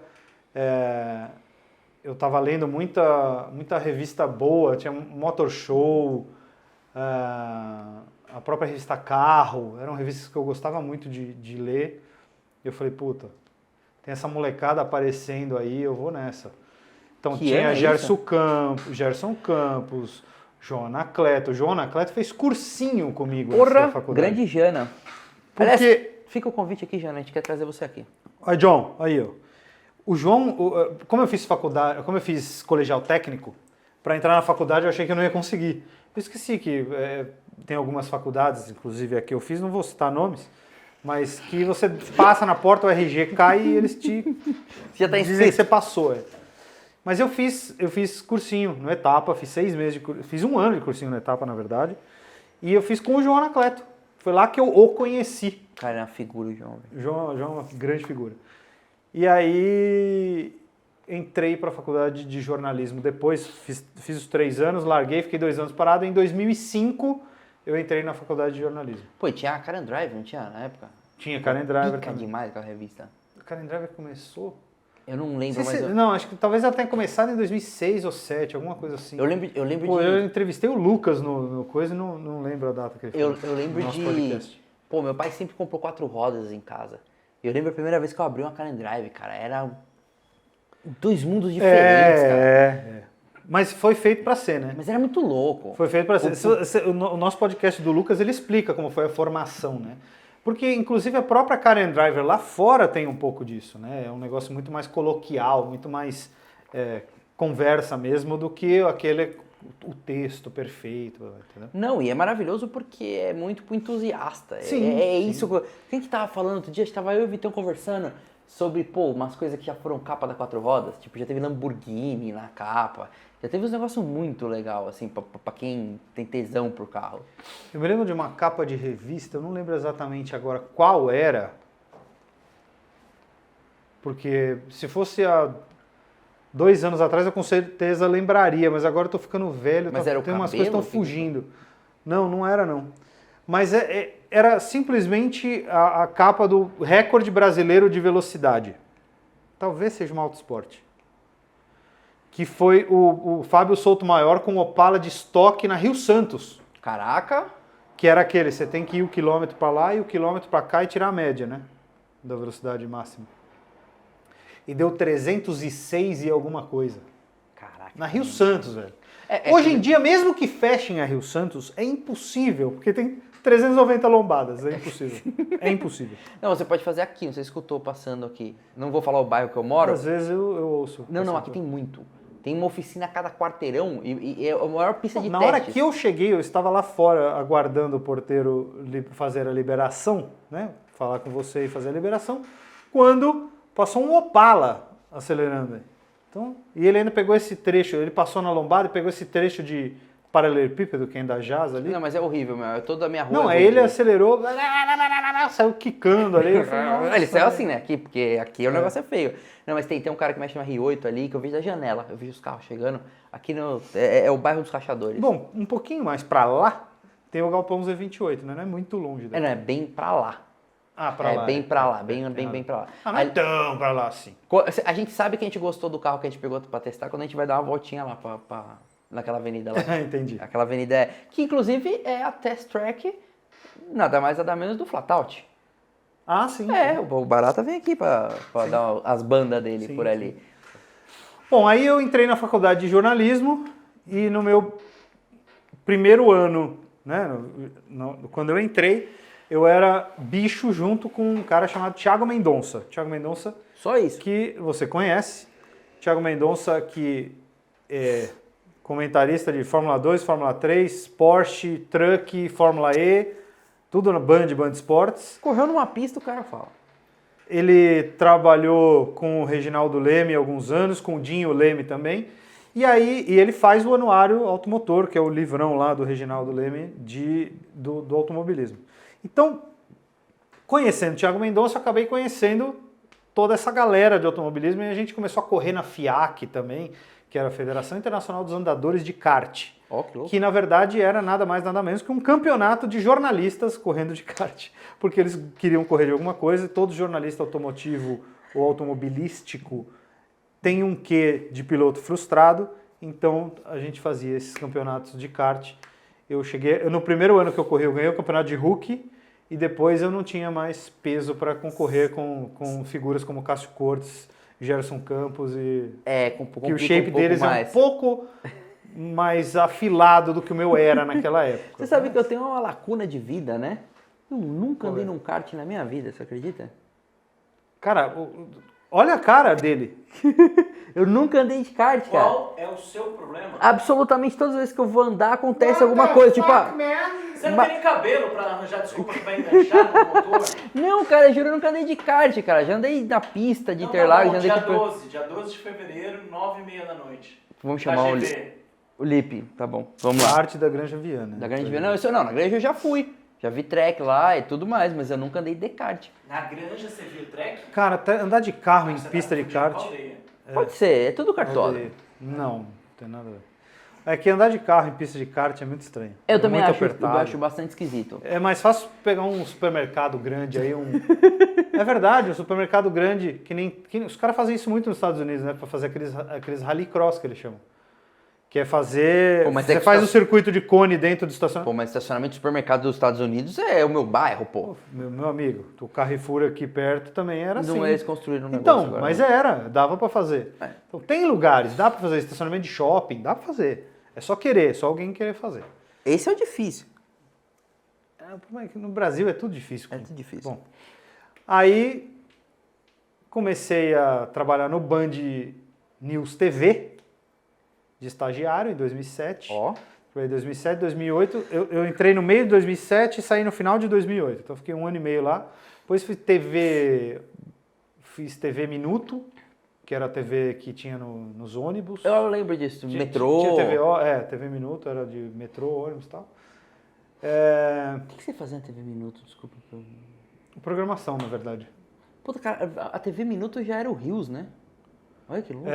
eu estava lendo muita revista boa, tinha Motor Show, a própria revista Carro, eram revistas que eu gostava muito de ler. E eu falei, puta, tem essa molecada aparecendo aí, eu vou nessa. Então Que tinha ano é Gerson Campos, João Anacleto. O João Anacleto fez cursinho comigo Porra, na faculdade. grande Jana. Porque... Aliás, fica o convite aqui, Jana, a gente quer trazer você aqui. Aí, John, aí ó. O João, como eu fiz faculdade, como eu fiz colegial técnico, para entrar na faculdade eu achei que eu não ia conseguir. Eu esqueci que tem algumas faculdades, inclusive a que eu fiz, não vou citar nomes, mas que você passa na porta, o RG cai e eles te Você já tá dizem que inscrito. você passou. Mas eu fiz cursinho no Etapa, fiz 6 meses de cursinho, fiz 1 ano de cursinho no Etapa, na verdade, e eu fiz com o João Anacleto. Foi lá que eu o conheci. Cara, é uma figura o João. velho. João é uma grande figura. E aí entrei para a faculdade de jornalismo depois, fiz os 3 anos, larguei, fiquei 2 anos parado. Em 2005 eu entrei na faculdade de jornalismo. Pô, e tinha a Karen Drive, não tinha na época? Tinha Karen Driver Pica também. demais aquela revista. A Karen Driver começou? Eu não lembro, mas... Não, acho que talvez ela tenha começado em 2006 ou 2007, alguma coisa assim. Eu lembro Pô, de... eu entrevistei o Lucas no coisa e não lembro a data que ele Eu foi. lembro no nosso de... podcast. Pô, meu pai sempre comprou 4 rodas em casa. Eu lembro a primeira vez que eu abri uma Karen Drive, cara. Era 2 mundos diferentes, cara. Mas foi feito para ser, né? Mas era muito louco. Foi feito para ser. O nosso podcast do Lucas, ele explica como foi a formação, né? Porque, inclusive, a própria Karen Driver lá fora tem um pouco disso, né? É um negócio muito mais coloquial, muito mais conversa mesmo do que o texto perfeito, entendeu? Não, e é maravilhoso porque é muito pro entusiasta. Sim, É sim. isso. Quem que tava falando outro dia? Estava eu e o Vitão conversando sobre, pô, umas coisas que já foram capa da 4 rodas. Tipo, já teve Lamborghini na capa. Já teve uns negócios muito legal, assim, pra quem tem tesão pro carro. Eu me lembro de uma capa de revista, eu não lembro exatamente agora qual era, porque se fosse há 2 anos atrás eu com certeza lembraria, mas agora eu tô ficando velho, Mas era o tem umas cabelo, coisas que estão fugindo. Não era não. Mas era simplesmente a capa do recorde brasileiro de velocidade. Talvez seja uma autosport. Que foi o Fábio Soutomaior com Opala de estoque na Rio Santos. Caraca! Que era aquele, você tem que ir o quilômetro para lá e o quilômetro para cá e tirar a média, né? Da velocidade máxima. E deu 306 e alguma coisa. Caraca. Na Rio Santos, velho. É Hoje que- em dia, mesmo que fechem a Rio Santos, é impossível, porque tem 390 lombadas, é impossível. É impossível. Não, você pode fazer aqui, não sei se escutou passando aqui. Não vou falar o bairro que eu moro. Às vezes eu ouço. Não, aqui tem muito. Tem uma oficina a cada quarteirão e é a maior pista de Na testes. hora que eu cheguei, eu estava lá fora aguardando o porteiro fazer a liberação, né? Falar com você e fazer a liberação, quando passou um Opala acelerando aí. Então, e ele ainda pegou esse trecho, ele passou na lombada e pegou esse trecho de paralelepípedo, que é da Jazz ali. Não, mas é horrível, meu. Toda a minha rua. Não, é aí ele horrível. acelerou, saiu quicando ali. Eu falei, Ele "Nossa, saiu assim, né? Aqui, porque aqui o negócio é feio. Não, mas tem um cara que mexe na R8 ali, que eu vejo da janela. Eu vejo os carros chegando. Aqui é o bairro dos rachadores. Bom, um pouquinho mais pra lá, tem o Galpão Z28, né? Não é muito longe daqui. Não, é bem pra lá. Ah, pra lá. Bem pra lá, bem pra lá. Ah, não é tão pra lá assim. A gente sabe que a gente gostou do carro que a gente pegou pra testar quando a gente vai dar uma voltinha lá naquela avenida lá. Entendi. Aquela avenida que inclusive é a test track, nada mais nada menos do Flatout. Ah, sim. É, o Barata vem aqui pra dar as bandas dele Sim, por ali. Bom, aí eu entrei na faculdade de jornalismo e no meu primeiro ano, né, quando eu entrei, eu era bicho junto com um cara chamado Thiago Mendonça. Thiago Mendonça Só isso. que você conhece. Thiago Mendonça, que é comentarista de Fórmula 2, Fórmula 3, Porsche, Truck, Fórmula E, tudo na Band Esportes. Correu numa pista, o cara fala. Ele trabalhou com o Reginaldo Leme há alguns anos, com o Dinho Leme também. E ele faz o Anuário Automotor, que é o livrão lá do Reginaldo Leme do automobilismo. Então, conhecendo o Thiago Mendonça, eu acabei conhecendo toda essa galera de automobilismo e a gente começou a correr na FIAC também, que era a Federação Internacional dos Andadores de Kart. Ó, que louco. Que na verdade era nada mais nada menos que um campeonato de jornalistas correndo de kart, porque eles queriam correr de alguma coisa, e todo jornalista automotivo ou automobilístico tem um quê de piloto frustrado, então a gente fazia esses campeonatos de kart. No primeiro ano que eu corri, eu ganhei o campeonato de rookie, e depois eu não tinha mais peso para concorrer com figuras como Cássio Cortes, Gerson Campos que o shape deles é um pouco mais afilado do que o meu era naquela época. Você sabe que eu tenho uma lacuna de vida, né? Eu nunca andei num kart na minha vida, você acredita? Cara, olha a cara dele. Eu nunca andei de kart, cara. Qual é o seu problema? Absolutamente todas as vezes que eu vou andar acontece alguma coisa, tipo, Você não tem cabelo pra arranjar desculpa pra enganchar no motor? não, cara, eu juro, eu nunca andei de kart, cara. Já andei na pista de Interlagos, já andei dia 12 de fevereiro, 9h30 da noite. Vamos chamar o Lipe, tá bom. Vamos lá. Arte da Granja Viana. Da Granja Viana, não, na Granja eu já fui. Já vi track lá e tudo mais, mas eu nunca andei de kart. Na Granja você viu o track? Cara, até andar de carro em Você pista tá de kart... aldeia. Pode ser, é tudo cartola. Não tem nada a ver. É que andar de carro em pista de kart é muito estranho. Eu também muito acho, eu apertado. acho bastante esquisito. É mais fácil pegar um supermercado grande aí, É verdade, um supermercado grande, os caras fazem isso muito nos Estados Unidos, né? Pra fazer aqueles rallycross que eles chamam. Que é fazer... Pô, mas você faz um circuito de cone dentro do estacionamento. Pô, mas estacionamento de supermercado dos Estados Unidos é o meu bairro, pô. Meu amigo, o Carrefour aqui perto também era assim. Não eles construíram um negócio Então, agora, mas né? dava pra fazer. É. Então, tem lugares, dá pra fazer estacionamento de shopping, dá pra fazer. É só querer, só alguém querer fazer. Esse é o difícil. O problema é que no Brasil é tudo difícil. É tudo difícil. Bom, aí comecei a trabalhar no Band News TV, de estagiário, em 2007. Ó. Foi em 2007, 2008. Eu entrei no meio de 2007 e saí no final de 2008. Então fiquei 1 ano e meio lá. Depois fiz TV Minuto, que era a TV que tinha nos ônibus. Eu lembro disso, metrô. Tinha TV Minuto, era de metrô, ônibus e tal. O que você fazia na TV Minuto? Desculpa. Programação, na verdade. Puta, cara, a TV Minuto já era o Rios, né? Olha que louco.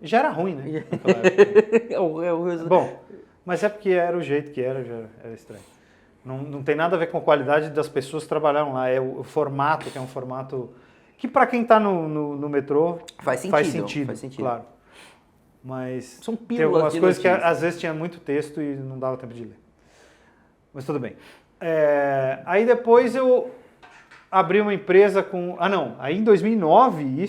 Já era ruim, né? Naquela época. o Rios. Bom, mas é porque era o jeito que era, já era estranho. Não tem nada a ver com a qualidade das pessoas que trabalharam lá. É o formato, que é um formato que para quem está no metrô Faz sentido, claro. Mas São tem pílulas algumas de coisas que notícias. às vezes tinha muito texto e não dava tempo de ler. Mas tudo bem. Aí depois eu abri uma empresa com... aí em 2009,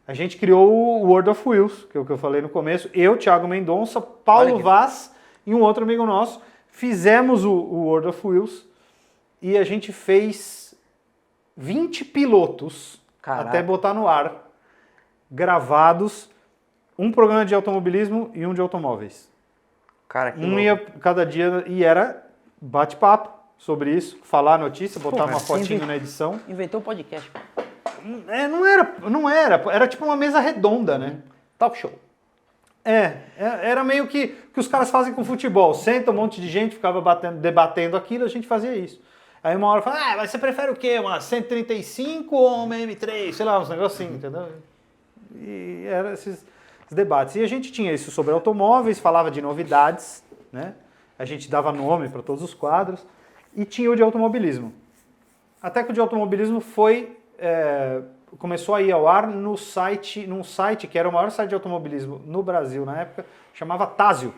a gente criou o World of Wheels, que é o que eu falei no começo. Eu, Thiago Mendonça, Paulo Vaz e um outro amigo nosso fizemos o World of Wheels e a gente fez 20 pilotos, Caraca. até botar no ar, gravados, um programa de automobilismo e um de automóveis. Cara, que Um louco. ia cada dia e era bate-papo sobre isso, falar a notícia, botar Pô, uma fotinho sempre- na edição. Inventou um podcast. Não era tipo uma mesa redonda, né? Talk show. Era meio que os caras fazem com futebol. Senta um monte de gente, ficava debatendo aquilo, a gente fazia isso. Aí uma hora fala, mas você prefere o quê? Uma 135 ou uma M3? Sei lá, uns negócios assim, entendeu? E eram esses debates. E a gente tinha isso sobre automóveis, falava de novidades, né? A gente dava nome para todos os quadros. E tinha o de automobilismo. Até que o de automobilismo começou a ir ao ar num site que era o maior site de automobilismo no Brasil na época, chamava Tazio.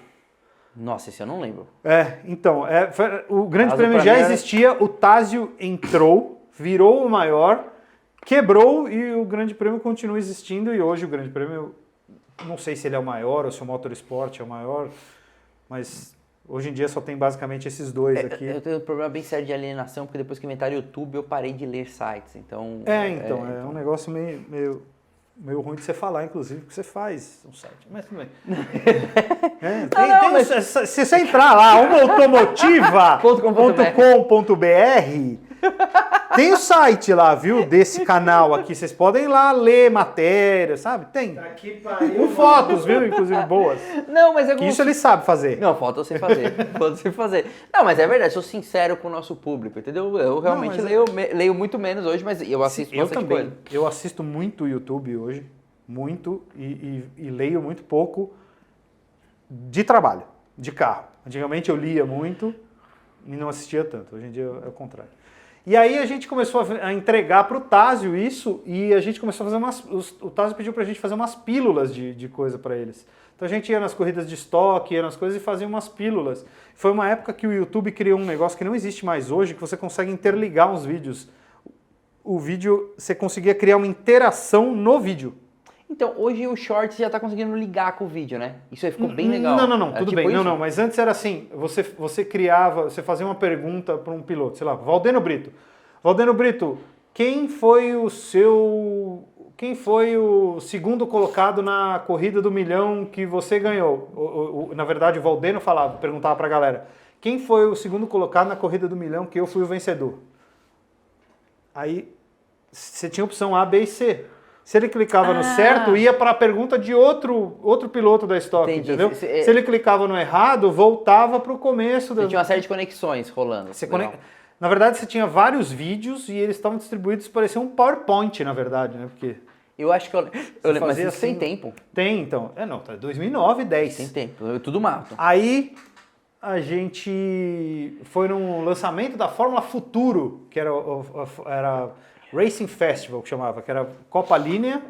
Nossa, esse eu não lembro. O Grande Tazio Prêmio pra já mim era- existia, o Tazio entrou, virou o maior, quebrou e o Grande Prêmio continua existindo e hoje o Grande Prêmio, não sei se ele é o maior ou se o Motorsport é o maior, mas Hoje em dia só tem basicamente esses dois aqui. Eu tenho um problema bem sério de alienação, porque depois que inventaram o YouTube, eu parei de ler sites, então... É um negócio meio ruim de você falar, inclusive, porque você faz um site, mas tudo bem. Se você entrar lá, umautomotiva.com.br, tem o site lá, viu, desse canal aqui, vocês podem ir lá ler matéria, sabe? Tem. Com fotos, viu, inclusive boas. Não, mas é Que isso ele sabe fazer. Não, falta eu sei fazer. Falta eu sei fazer. Não, mas é verdade, sou sincero com o nosso público, entendeu? Eu realmente leio muito menos hoje, mas eu assisto bastante coisa. Eu assisto muito YouTube hoje, muito, e leio muito pouco de trabalho, de carro. Antigamente eu lia muito e não assistia tanto, hoje em dia é o contrário. E aí a gente começou a entregar para o Tásio isso, e a gente começou a fazer o Tásio pediu para a gente fazer umas pílulas de coisa para eles. Então a gente ia nas corridas de estoque, ia nas coisas e fazia umas pílulas. Foi uma época que o YouTube criou um negócio que não existe mais hoje, que você consegue interligar uns vídeos. O vídeo, você conseguia criar uma interação no vídeo. Então, hoje o Shorts já tá conseguindo ligar com o vídeo, né? Isso aí ficou bem legal. Não, tudo bem. Isso? Não, mas antes era assim, você fazia uma pergunta para um piloto, sei lá, Valdeno Brito. Valdeno Brito, quem foi o segundo colocado na corrida do milhão que você ganhou? Na verdade, o Valdeno perguntava para a galera, quem foi o segundo colocado na corrida do milhão que eu fui o vencedor? Aí você tinha opção A, B e C. Se ele clicava no certo, ia para a pergunta de outro piloto da estoque, entendeu? Se ele clicava no errado, voltava para o começo. Você tinha uma série de conexões rolando. Na verdade, você tinha vários vídeos e eles estavam distribuídos, parecia um PowerPoint, na verdade, né? Porque eu acho que eu lembro, mas isso assim, tem tempo. Tem, então. Tá 2009, 10. Tem tempo, tudo mato. Aí a gente foi num lançamento da Fórmula Futuro, que era Racing Festival, que chamava, que era Copa Linea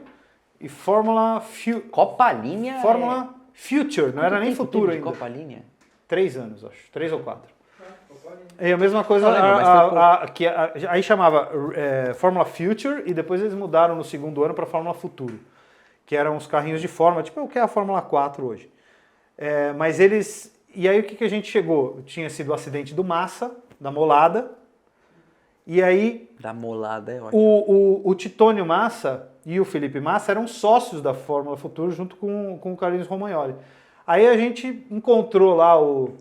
e Fórmula... Copa Linea? Fórmula Future, não era nem futuro ainda. Copa Linea? 3 anos, acho. 3 ou 4. E a mesma coisa, aí chamava Fórmula Future e depois eles mudaram no segundo ano para Fórmula Futuro, que eram os carrinhos de Fórmula, tipo o que é a Fórmula 4 hoje. Mas eles... E aí o que a gente chegou? Tinha sido o acidente do Massa, da Molada, e aí... Da Molada é ótimo. O Titônio Massa e o Felipe Massa eram sócios da Fórmula Futuro junto com o Carlinhos Romagnoli. Aí a gente encontrou lá o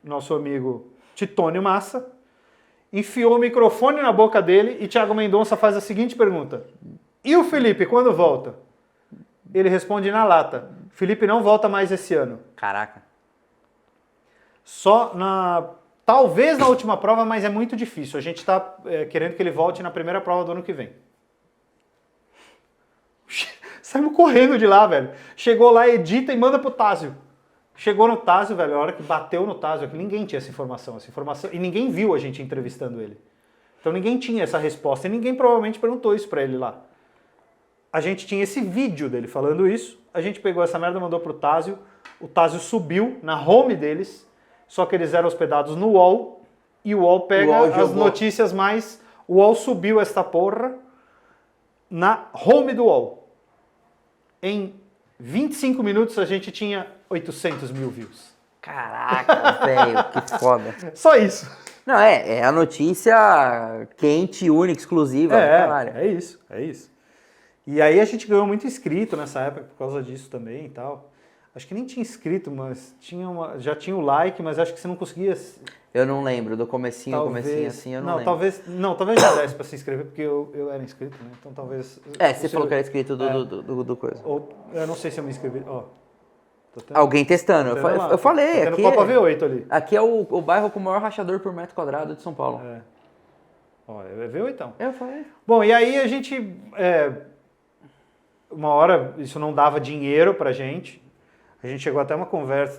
nosso amigo Titônio Massa, enfiou o microfone na boca dele e Thiago Mendonça faz a seguinte pergunta: e o Felipe, quando volta? Ele responde na lata: Felipe não volta mais esse ano. Caraca. Talvez na última prova, mas é muito difícil. A gente está querendo que ele volte na primeira prova do ano que vem. Saímos correndo de lá, velho. Chegou lá, edita e manda pro Tásio. Chegou no Tásio, velho, a hora que bateu no Tásio, que ninguém tinha essa informação, e ninguém viu a gente entrevistando ele. Então ninguém tinha essa resposta, e ninguém provavelmente perguntou isso pra ele lá. A gente tinha esse vídeo dele falando isso, a gente pegou essa merda, mandou pro Tásio, o Tásio subiu na home deles, só que eles eram hospedados no UOL, e o UOL pega as notícias mais... O UOL subiu esta porra na home do UOL. Em 25 minutos a gente tinha 800 mil views. Caraca, velho, que foda. Só isso. Não, é a notícia quente, única, exclusiva. Caralho. É isso. E aí a gente ganhou muito inscrito nessa época por causa disso também e tal. Acho que nem tinha inscrito, mas já tinha o like, mas acho que você não conseguia... Eu não lembro, do comecinho assim, eu não lembro. Talvez já desse pra se inscrever, porque eu era inscrito, né? Então talvez... Você falou que era inscrito do coisa. Eu não sei se eu me inscrevi, Alguém testando. Eu falei, aqui Copa V8 ali. Aqui é o bairro com o maior rachador por metro quadrado de São Paulo. É V8 então. Eu falei. Bom, e aí a gente... uma hora isso não dava dinheiro pra gente. A gente chegou até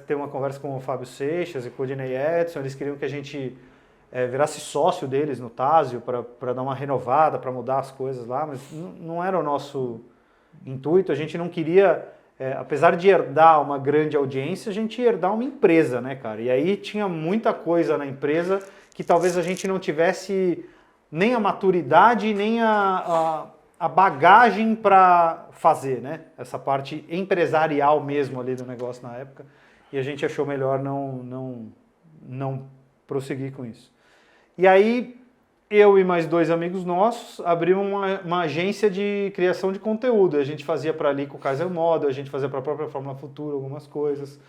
ter uma conversa com o Fábio Seixas e com o Dinei Edson. Eles queriam que a gente virasse sócio deles no Tásio para dar uma renovada, para mudar as coisas lá, mas não era o nosso intuito. A gente não queria, apesar de herdar uma grande audiência, a gente ia herdar uma empresa, né, cara? E aí tinha muita coisa na empresa que talvez a gente não tivesse nem a maturidade, nem a bagagem para fazer, né? Essa parte empresarial mesmo ali do negócio na época. e a gente achou melhor não prosseguir com isso. E aí, eu e mais 2 amigos nossos abrimos uma agência de criação de conteúdo. A gente fazia para ali com o Kaiser Model, a gente fazia para a própria Fórmula Futura algumas coisas,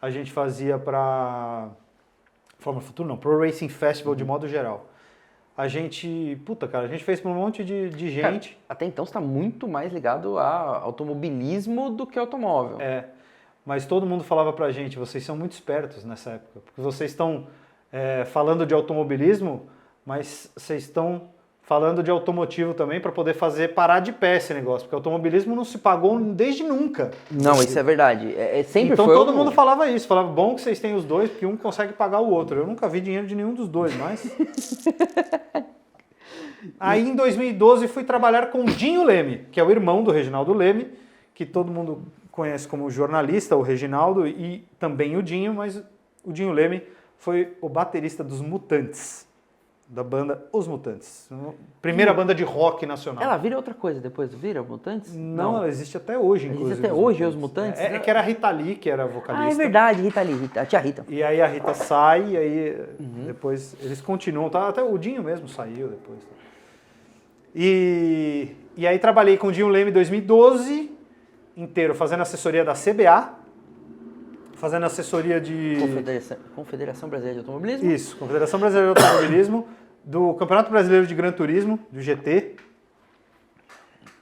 a gente fazia para Fórmula Futura não, Pro Racing Festival de modo geral. A gente, cara, a gente fez para um monte de gente. Cara, até então você está muito mais ligado a automobilismo do que automóvel. Mas todo mundo falava pra gente, vocês são muito espertos nessa época, porque vocês estão falando de automobilismo, mas vocês estão falando de automotivo também para poder fazer parar de pé esse negócio, porque o automobilismo não se pagou desde nunca. Não, isso é verdade. Sempre então foi todo mundo falava isso, falava, bom que vocês têm os dois, porque um consegue pagar o outro. Eu nunca vi dinheiro de nenhum dos dois, mas... Aí em 2012 fui trabalhar com o Dinho Leme, que é o irmão do Reginaldo Leme, que todo mundo conhece como jornalista, o Reginaldo, e também o Dinho, mas o Dinho Leme foi o baterista dos Mutantes, da banda Os Mutantes. Primeira banda de rock nacional. Ela vira outra coisa depois, vira Mutantes? Não, ela existe até hoje, inclusive. Existe até hoje Os Mutantes? É que era a Rita Lee, que era a vocalista. Ah, é verdade, Rita Lee, a tia Rita. E aí a Rita sai, e aí depois eles continuam, tá? Até o Dinho mesmo saiu depois. Tá? E aí trabalhei com o Dinho Leme em 2012, inteiro, fazendo assessoria da CBA, fazendo assessoria de... Confederação Brasileira de Automobilismo? Isso, Confederação Brasileira de Automobilismo, do Campeonato Brasileiro de Gran Turismo, do GT,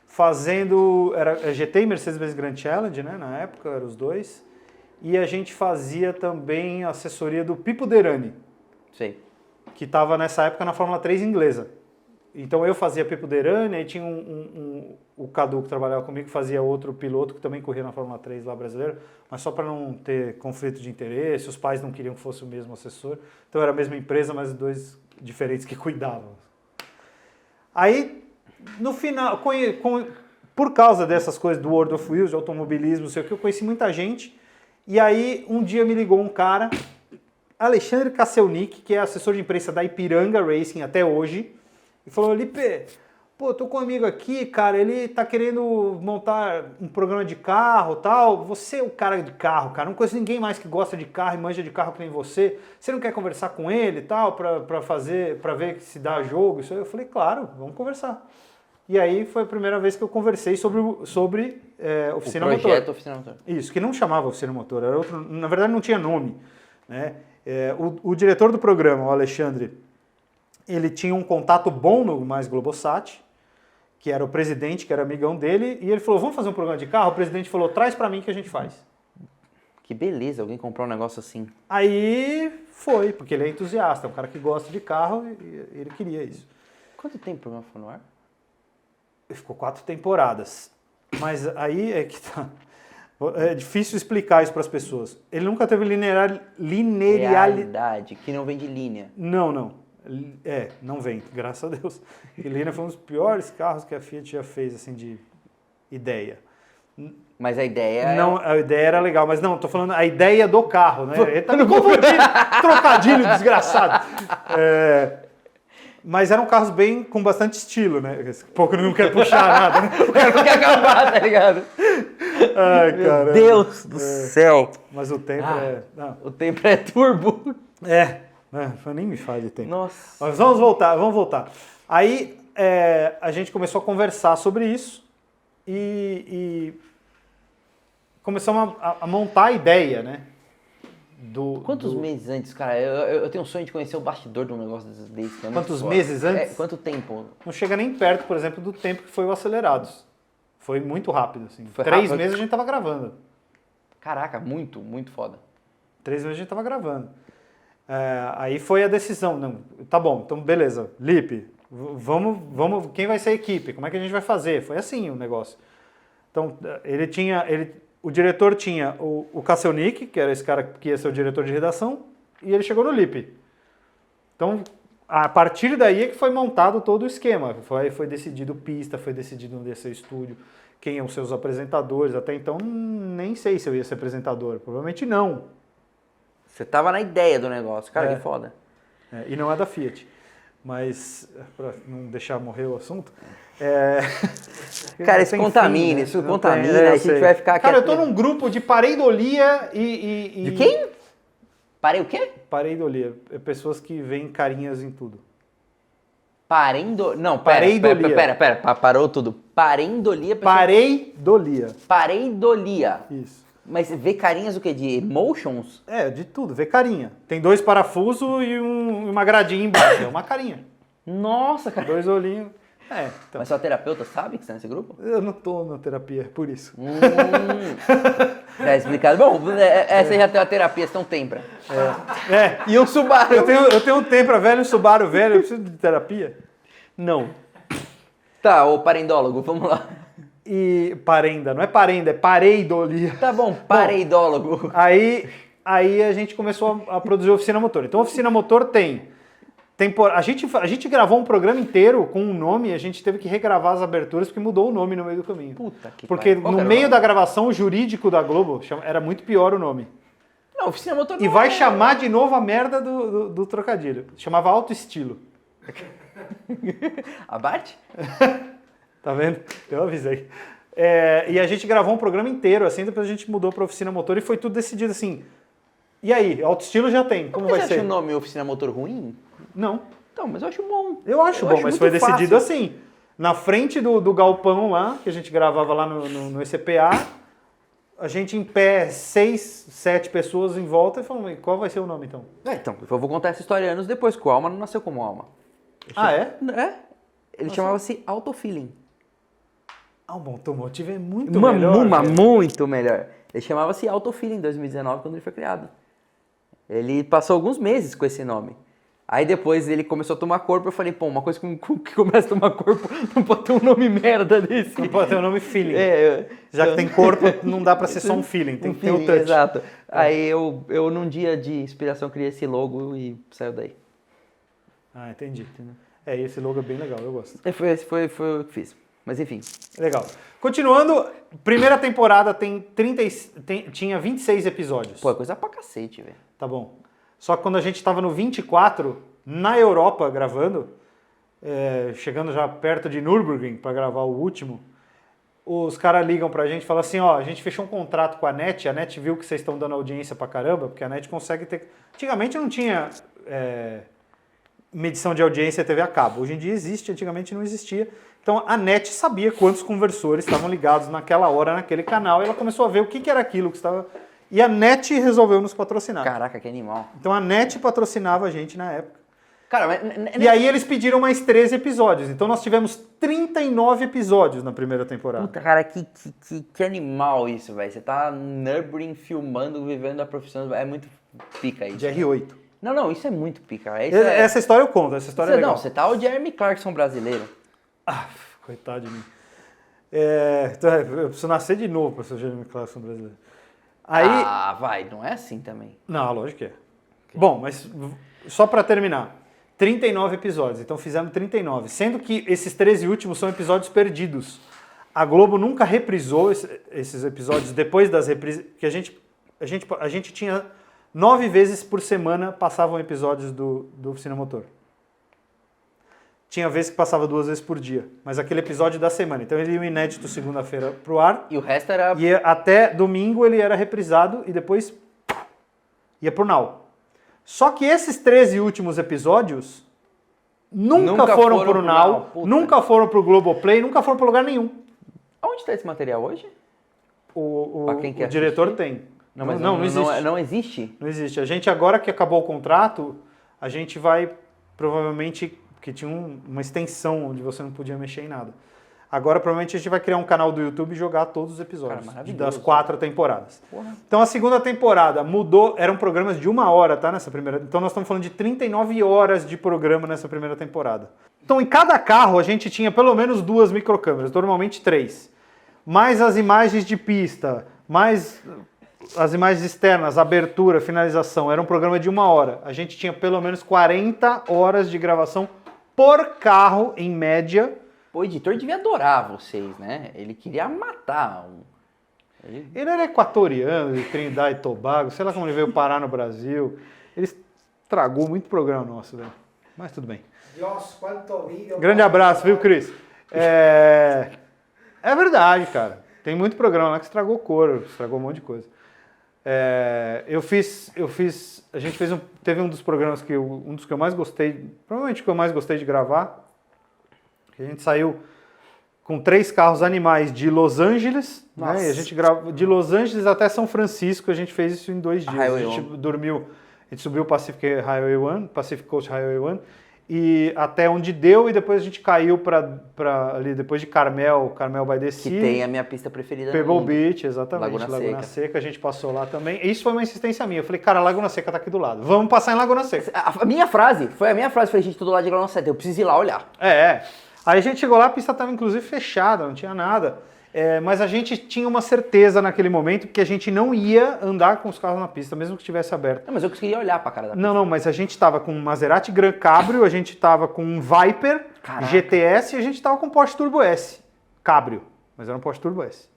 fazendo... Era GT e Mercedes-Benz Grand Challenge, né? Na época, eram os dois. E a gente fazia também assessoria do Pipo Derani. Sei. Que estava nessa época na Fórmula 3 inglesa. Então eu fazia Pipo Derani, aí tinha o Cadu que trabalhava comigo, que fazia outro piloto que também corria na Fórmula 3 lá brasileira, mas só para não ter conflito de interesse, os pais não queriam que fosse o mesmo assessor. Então era a mesma empresa, mas dois diferentes que cuidavam. Aí, no final, por causa dessas coisas do World of Wheels, de automobilismo, não sei o que, eu conheci muita gente. E aí, um dia me ligou um cara, Alexandre Kasselnik, que é assessor de imprensa da Ipiranga Racing até hoje, e falou, Lipe, pô, tô com um amigo aqui, cara, ele tá querendo montar um programa de carro e tal, você é o cara de carro, cara, não conheço ninguém mais que gosta de carro e manja de carro que nem você não quer conversar com ele e tal, pra ver se dá jogo? Isso aí eu falei, claro, vamos conversar. E aí foi a primeira vez que eu conversei sobre Oficina Motor. O projeto Oficina Motor. Isso, que não chamava Oficina Motor, era outro, na verdade não tinha nome, né? O diretor do programa, o Alexandre, ele tinha um contato bom no Mais Globosat, que era o presidente, que era amigão dele, e ele falou, vamos fazer um programa de carro? O presidente falou, traz pra mim que a gente faz. Que beleza, alguém comprou um negócio assim. Aí foi, porque ele é entusiasta, é um cara que gosta de carro e ele queria isso. Quanto tempo o programa foi no ar? Ficou 4 temporadas, mas aí é que tá... É difícil explicar isso para as pessoas. Ele nunca teve linearidade, que não vem de linha. Não. Não vem, graças a Deus. E Linea foi um dos piores carros que a Fiat já fez, assim, de ideia. Mas a ideia não, a ideia era legal, mas não, tô falando a ideia do carro, né? Ele tá me confundindo, trocadilho desgraçado. Mas eram carros com bastante estilo, né? Pouco não quer puxar nada, né? O cara não quer acabar, tá ligado? Ai, cara. Meu Deus do céu. Mas o tempo Não. O tempo é turbo. Nem me fale de tempo. Nossa. Mas vamos voltar. Aí a gente começou a conversar sobre isso e começamos a montar a ideia, né? Quantos meses antes, cara? Eu tenho um sonho de conhecer o bastidor de um negócio desse. Quantos meses antes? Quanto tempo? Não chega nem perto, por exemplo, do tempo que foi o Acelerados. Foi muito rápido, assim. Foi 3 rápido. meses a gente tava gravando. Caraca, muito, muito foda. 3 meses a gente tava gravando. Aí foi a decisão. Não, tá bom, então beleza. Lipe, vamos, quem vai ser a equipe? Como é que a gente vai fazer? Foi assim o negócio. Então, o diretor tinha o Kasselnik, que era esse cara que ia ser o diretor de redação, e ele chegou no Lipe. Então, a partir daí é que foi montado todo o esquema. Foi decidido pista, foi decidido onde ia ser estúdio, quem iam ser os apresentadores. Até então, nem sei se eu ia ser apresentador. Provavelmente não. Você tava na ideia do negócio. Cara, que foda. E não é da Fiat. Mas, para não deixar morrer o assunto... Cara, isso tem contamina, fim, né? isso Não contamina, tem, aí a eu gente sei. vai ficar... Cara, eu quieto. tô num grupo de pareidolia e... De quem? Parei o quê? Pareidolia. É pessoas que veem carinhas em tudo. Não, Pareidolia. pera, parou tudo. Pareidolia... Pareidolia. Pareidolia. Isso. Mas vê carinhas o quê? De emotions? É, de tudo. Vê carinha. Tem 2 parafusos e uma gradinha embaixo. É uma carinha. Nossa, cara. 2 olhinhos. É, então. Mas sua terapeuta sabe que você tá nesse grupo? Eu não tô na terapia, é por isso. Já explicado. Bom, essa aí já tem a terapia, você tem um Tempra. E um Subaru. Eu tenho um Tempra velho, um Subaru velho, eu preciso de terapia. Não. Tá, ô parendólogo, vamos lá. E parenda, não é parenda, é pareidolia. Tá bom, pareidólogo. Aí a gente começou a produzir Oficina Motor. Então, a Oficina Motor tem... A gente gravou um programa inteiro com um nome e a gente teve que regravar as aberturas porque mudou o nome no meio do caminho. Puta que Porque pariu. Qual no que era o meio nome? da gravação, o jurídico da Globo era muito pior o nome. Não, oficina motor não E vai é- chamar de novo a merda do trocadilho. Chamava autoestilo. Abate? Tá vendo? Eu avisei. E a gente gravou um programa inteiro, assim, depois a gente mudou para Oficina Motor e foi tudo decidido assim. E aí, autoestilo já tem, como vai Você ser? acha o nome oficina motor ruim? Não. Não, mas eu acho bom. Eu acho bom, mas muito foi decidido fácil. assim. Na frente do galpão lá, que a gente gravava lá no ECPA, a gente em pé, 6, 7 pessoas em volta e falando, qual vai ser o nome então? Então, eu vou contar essa história anos depois, que o Alma não nasceu como Alma. Ah, é? É? Ele chamava-se Autofeeling. Ah, o Automotive é muito melhor. velho. Muito melhor. Ele chamava-se Autofeeling em 2019, quando ele foi criado. Ele passou alguns meses com esse nome. Aí depois ele começou a tomar corpo, eu falei, pô, uma coisa que começa a tomar corpo não pode ter um nome merda desse. Não pode ter o nome feeling. É, Já que tem corpo, não dá pra ser só um feeling, tem que ter um touch. Exato. Aí eu num dia de inspiração, criei esse logo e saiu daí. Ah, entendi. Esse logo é bem legal, eu gosto. E foi o que fiz. Mas enfim. Legal. Continuando, primeira temporada tinha 26 episódios. Pô, é coisa pra cacete, velho. Tá bom. Só que quando a gente estava no 24, na Europa gravando, chegando já perto de Nürburgring para gravar o último, os caras ligam pra gente e falam assim, ó, a gente fechou um contrato com a NET viu que vocês estão dando audiência pra caramba, porque a NET consegue ter... Antigamente não tinha medição de audiência TV a cabo, hoje em dia existe, antigamente não existia. Então a NET sabia quantos conversores estavam ligados naquela hora, naquele canal, e ela começou a ver o que era aquilo que estava... E a NET resolveu nos patrocinar. Caraca, que animal. Então a NET patrocinava a gente na época. Cara, mas... E aí eles pediram mais 13 episódios. Então nós tivemos 39 episódios na primeira temporada. Puta, cara, que animal isso, velho. Você tá Nürburgring filmando, vivendo a profissão. É muito pica isso. De R8. Não, isso é muito pica. Essa história eu conto, essa história é legal. Não, você tá o Jeremy Clarkson brasileiro. Ah, coitado de mim. Eu preciso nascer de novo para ser o Jeremy Clarkson brasileiro. Aí... Ah, vai, não é assim também. Não, lógico que é. Bom, mas só para terminar. 39 episódios, então fizemos 39. Sendo que esses 13 últimos são episódios perdidos. A Globo nunca reprisou esses episódios depois das reprises, que a gente tinha 9 vezes por semana passavam episódios do Oficina Motor. Tinha vezes que passava 2 vezes por dia, mas aquele episódio da semana. Então ele ia inédito segunda-feira pro ar. E o resto era... E até domingo ele era reprisado e depois ia pro Now. Só que esses 13 últimos episódios nunca foram pro Now, nunca foram pro Globoplay, nunca foram pro lugar nenhum. Onde tá esse material hoje? O quem quer diretor assistir? tem. Não, mas não existe. Não existe? Não existe. A gente, agora que acabou o contrato, a gente vai provavelmente... Porque tinha uma extensão onde você não podia mexer em nada. Agora, provavelmente, a gente vai criar um canal do YouTube e jogar todos os episódios. Cara, maravilhoso. Das 4 temporadas. Porra. Então, a segunda temporada mudou. Eram programas de 1 hora, tá? Nessa primeira. Então, nós estamos falando de 39 horas de programa nessa primeira temporada. Então, em cada carro, a gente tinha pelo menos 2 microcâmeras. Normalmente 3. Mais as imagens de pista. Mais as imagens externas, abertura, finalização. Era um programa de 1 hora. A gente tinha pelo menos 40 horas de gravação por carro, em média. O editor devia adorar vocês, né? Ele queria matar. Ele era equatoriano, de Trindade e Tobago, sei lá como ele veio parar no Brasil. Ele estragou muito programa nosso, velho. Mas tudo bem. Dios, quanto vídeo. Grande abraço, viu, Cris? É verdade, cara. Tem muito programa lá que estragou couro, estragou um monte de coisa. A gente teve um dos programas um dos que eu mais gostei, provavelmente o que eu mais gostei de gravar, que a gente saiu com 3 carros animais de Los Angeles, né? E a gente gravou de Los Angeles até São Francisco, a gente fez isso em 2 dias. A gente subiu o Pacific Coast Highway 1, e até onde deu, e depois a gente caiu para ali, depois de Carmel by the Sea. Que tem a minha pista preferida. Pegou o Beach, exatamente, Laguna Seca, a gente passou lá também. Isso foi uma insistência minha. Eu falei, cara, Laguna Seca tá aqui do lado. Vamos passar em Laguna Seca. A minha frase, falei, gente, tô do lado de Laguna Seca, eu preciso ir lá olhar. Aí a gente chegou lá, a pista estava inclusive fechada, não tinha nada. Mas a gente tinha uma certeza naquele momento que a gente não ia andar com os carros na pista, mesmo que estivesse aberto. Não, mas eu conseguia olhar pra cara da pista. Não, mas a gente tava com um Maserati Gran Cabrio, a gente tava com um Viper GTS e a gente tava com um Porsche Turbo S. Cabrio, mas era um Porsche Turbo S.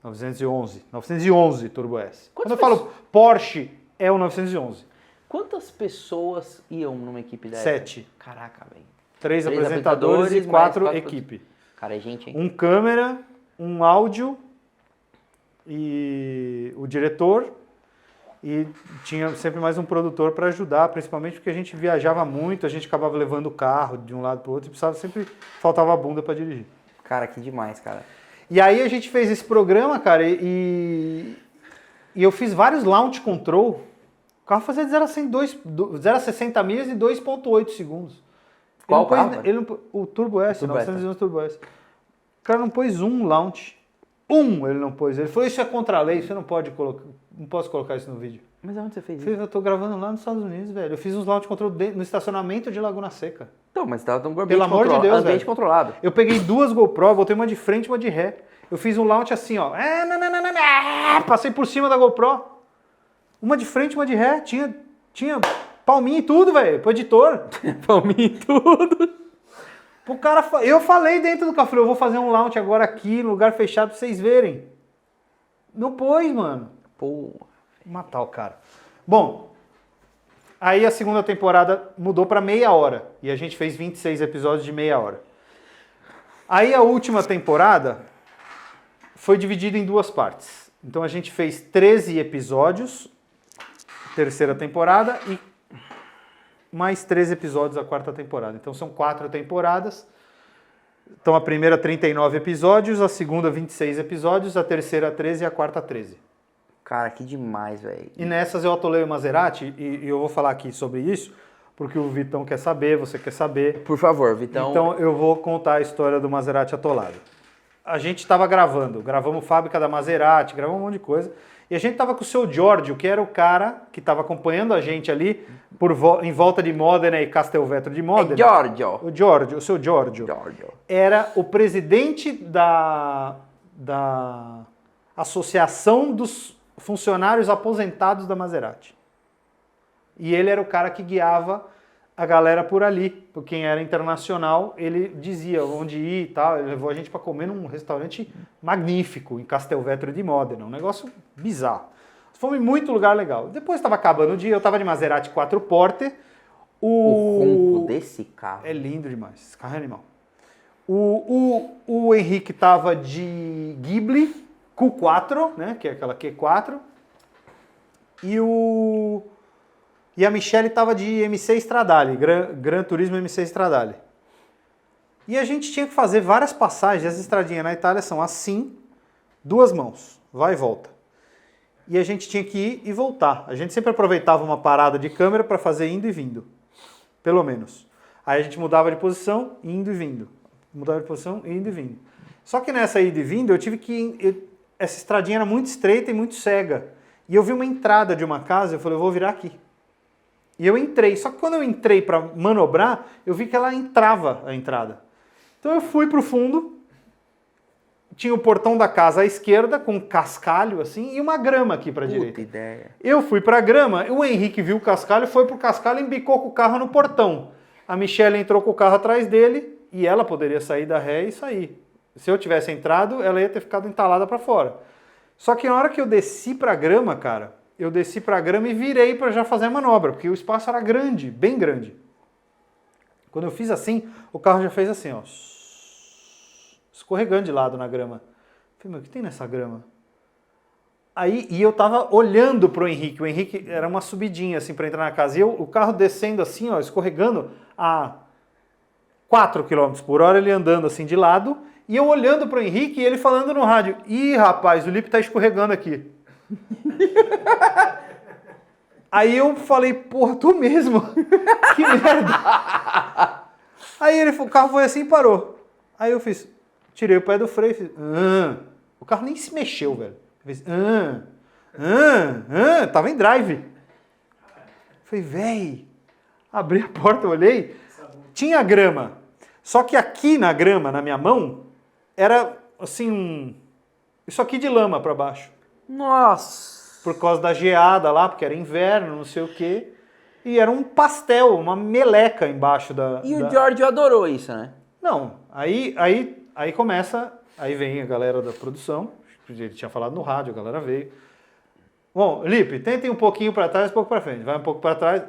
911 Turbo S. Quando eu falo Porsche, é o 911. Quantas pessoas iam numa equipe dessa? 7. Caraca, velho. 3 apresentadores e 4 equipe. Cara, é gente, hein? Um câmera, um áudio e o diretor, e tinha sempre mais um produtor para ajudar, principalmente porque a gente viajava muito, a gente acabava levando o carro de um lado para o outro e sempre faltava a bunda para dirigir. Cara, que demais, cara. E aí a gente fez esse programa, cara, e eu fiz vários launch control. O carro fazia de 0 a 60 milhas em 2.8 segundos. Qual carro? O Turbo S, 911 Turbo S. O cara não pôs um launch. Ele não pôs. Ele falou, isso é contra a lei, você não pode colocar. Não posso colocar isso no vídeo. Mas aonde você fez isso? Eu tô gravando lá nos Estados Unidos, velho. Eu fiz uns launch control no estacionamento de Laguna Seca. Então, mas tava um Pelo amor de Deus, ambiente velho. controlado. Eu peguei 2 GoPro, botei uma de frente e uma de ré. Eu fiz um launch assim, ó. Passei por cima da GoPro. Uma de frente, uma de ré. Tinha palminha e tudo, velho. Pro editor. Palminha e tudo. O cara, eu falei dentro do carro, eu vou fazer um launch agora aqui, no lugar fechado, pra vocês verem. Não pôs, mano. Pô. Matar o cara. Bom, aí a segunda temporada mudou pra meia hora. E a gente fez 26 episódios de meia hora. Aí a última temporada foi dividida em 2 partes. Então a gente fez 13 episódios, terceira temporada, e mais 13 episódios da 4ª temporada. Então são 4 temporadas. Então a primeira 39 episódios, a segunda 26 episódios, a terceira 13 e a quarta 13. Cara, que demais, velho. E nessas eu atolei o Maserati, e eu vou falar aqui sobre isso, porque o Vitão quer saber, você quer saber. Por favor, Vitão. Então eu vou contar a história do Maserati atolado. A gente estava gravamos Fábrica da Maserati, gravamos um monte de coisa. E a gente estava com o seu Giorgio, que era o cara que estava acompanhando a gente ali em volta de Modena e Castelvetro de Modena. O seu Giorgio. Era o presidente da Associação dos Funcionários Aposentados da Maserati. E ele era o cara que guiava a galera por ali, por quem era internacional, ele dizia onde ir e tal, ele levou a gente para comer num restaurante magnífico em Castelvetro de Modena, um negócio bizarro. Fomos em muito lugar legal. Depois estava acabando o dia, eu estava de Maserati 4Porter. O ronco desse carro. É lindo demais, esse carro é animal. O Henrique estava de Ghibli Q4, né, que é aquela Q4, e a Michelle estava de MC Stradale, Gran Turismo MC Stradale. E a gente tinha que fazer várias passagens. As estradinhas na Itália são assim, 2 mãos, vai e volta. E a gente tinha que ir e voltar. A gente sempre aproveitava uma parada de câmera para fazer indo e vindo, pelo menos. Aí a gente mudava de posição, indo e vindo. Mudava de posição, indo e vindo. Só que nessa ida e vindo, eu tive que... Essa estradinha era muito estreita e muito cega. E eu vi uma entrada de uma casa, eu falei, eu vou virar aqui. E eu entrei, só que quando eu entrei para manobrar, eu vi que ela entrava a entrada. Então eu fui para o fundo, tinha o portão da casa à esquerda, com um cascalho assim, e uma grama aqui para a direita. Ideia. Eu fui para a grama, o Henrique viu o cascalho, foi para o cascalho e embicou com o carro no portão. A Michelle entrou com o carro atrás dele, e ela poderia sair da ré e sair. Se eu tivesse entrado, ela ia ter ficado entalada para fora. Só que na hora que eu desci para a grama, cara, eu desci para a grama e virei para já fazer a manobra, porque o espaço era grande, bem grande. Quando eu fiz assim, o carro já fez assim, ó. Escorregando de lado na grama. Eu falei, meu, o que tem nessa grama? Aí, e eu tava olhando pro Henrique. O Henrique era uma subidinha assim para entrar na casa. E o carro descendo assim, ó, escorregando a 4 km por hora, ele andando assim de lado. E eu olhando pro Henrique e ele falando no rádio: ih, rapaz, o Lipe tá escorregando aqui. Aí eu falei, porra, tu mesmo? Que merda. Aí o carro foi assim e parou. Aí eu tirei o pé do freio e fiz, o carro nem se mexeu, velho. Eu fiz, tava em drive. Falei, véi, abri a porta, olhei, tinha grama. Só que aqui na grama, na minha mão, era assim, isso aqui de lama pra baixo. Nossa! Por causa da geada lá, porque era inverno, não sei o quê. E era um pastel, uma meleca embaixo da... E o Giorgio adorou isso, né? Não, aí começa, aí vem a galera da produção, ele tinha falado no rádio, a galera veio. Bom, Lipe, tentem um pouquinho para trás, um pouco para frente. Vai um pouco para trás.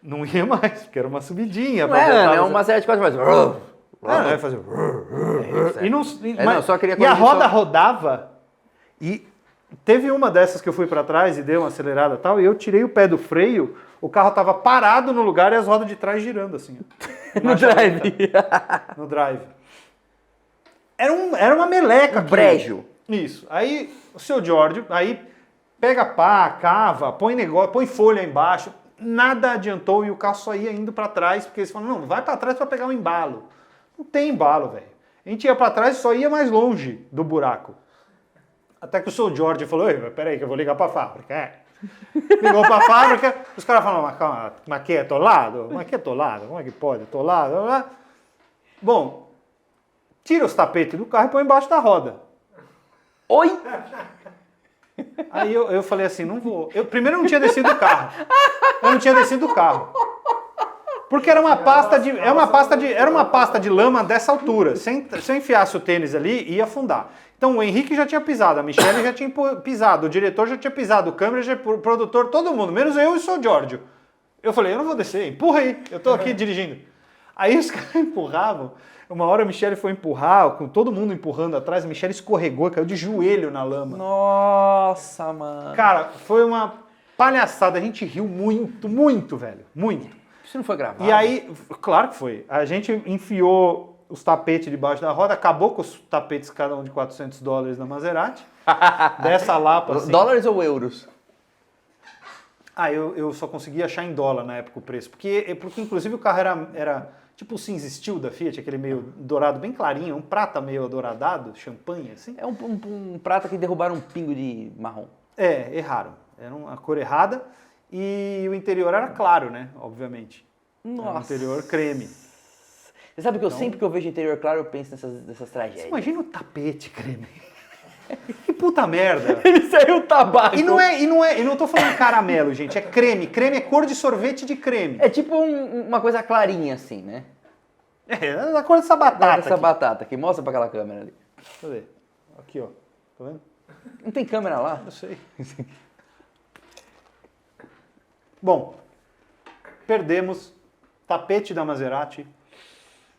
Não ia mais, porque era uma subidinha. Não é uma série de coisas mais... Vai fazer... só queria e a roda rodava e... Teve uma dessas que eu fui para trás e dei uma acelerada e tal, e eu tirei o pé do freio, o carro tava parado no lugar e as rodas de trás girando assim. No drive. No drive. Era uma meleca. Um brejo. Isso. Aí o seu Giorgio, aí pega pá, cava, põe negócio, põe folha embaixo, nada adiantou e o carro só ia indo para trás, porque eles falaram, não, vai para trás para pegar um embalo. Não tem embalo, velho. A gente ia para trás e só ia mais longe do buraco. Até que o seu Giorgio falou, peraí que eu vou ligar para a fábrica. Ligou para a fábrica, os caras falaram, mas calma, mas que é tolado? Mas que é tolado? Como é que pode? Tolado? Bom, tira os tapetes do carro e põe embaixo da roda. Oi? Aí eu falei assim, não vou. Primeiro eu não tinha descido do carro. Porque era uma pasta de lama dessa altura. Se eu enfiasse o tênis ali, ia afundar. Então o Henrique já tinha pisado, a Michelle já tinha pisado, o diretor já tinha pisado, o câmera, o produtor, todo mundo, menos eu e o seu Giorgio. Eu falei, eu não vou descer, empurra aí, eu tô aqui dirigindo. Aí os caras empurravam, uma hora a Michelle foi empurrar, com todo mundo empurrando atrás, a Michelle escorregou, caiu de joelho na lama. Nossa, mano. Cara, foi uma palhaçada, a gente riu muito, muito, velho, muito. Isso não foi gravado? E aí, claro que foi, a gente enfiou os tapetes debaixo da roda, acabou com os tapetes cada um de $400 na Maserati, dessa Lapa assim. Dólares ou euros? Eu só consegui achar em dólar na época o preço, porque inclusive o carro era tipo o cinza steel da Fiat, aquele meio dourado bem clarinho, um prata meio adouradado, champanhe assim. É um prata que derrubaram um pingo de marrom. Erraram, era uma cor errada e o interior era claro, né, obviamente. Nossa. Era um interior creme. Você sabe que sempre que eu vejo interior claro, eu penso nessas tragédias. Você imagina o tapete creme. Que puta merda. Ele saiu tabaco. E não tô falando caramelo, gente, é creme. Creme é cor de sorvete de creme. É tipo uma coisa clarinha assim, né? É a cor dessa batata. Essa batata aqui. Mostra pra aquela câmera ali. Deixa eu ver. Aqui, ó. Tá vendo? Não tem câmera lá? Eu sei. Bom, perdemos tapete da Maserati.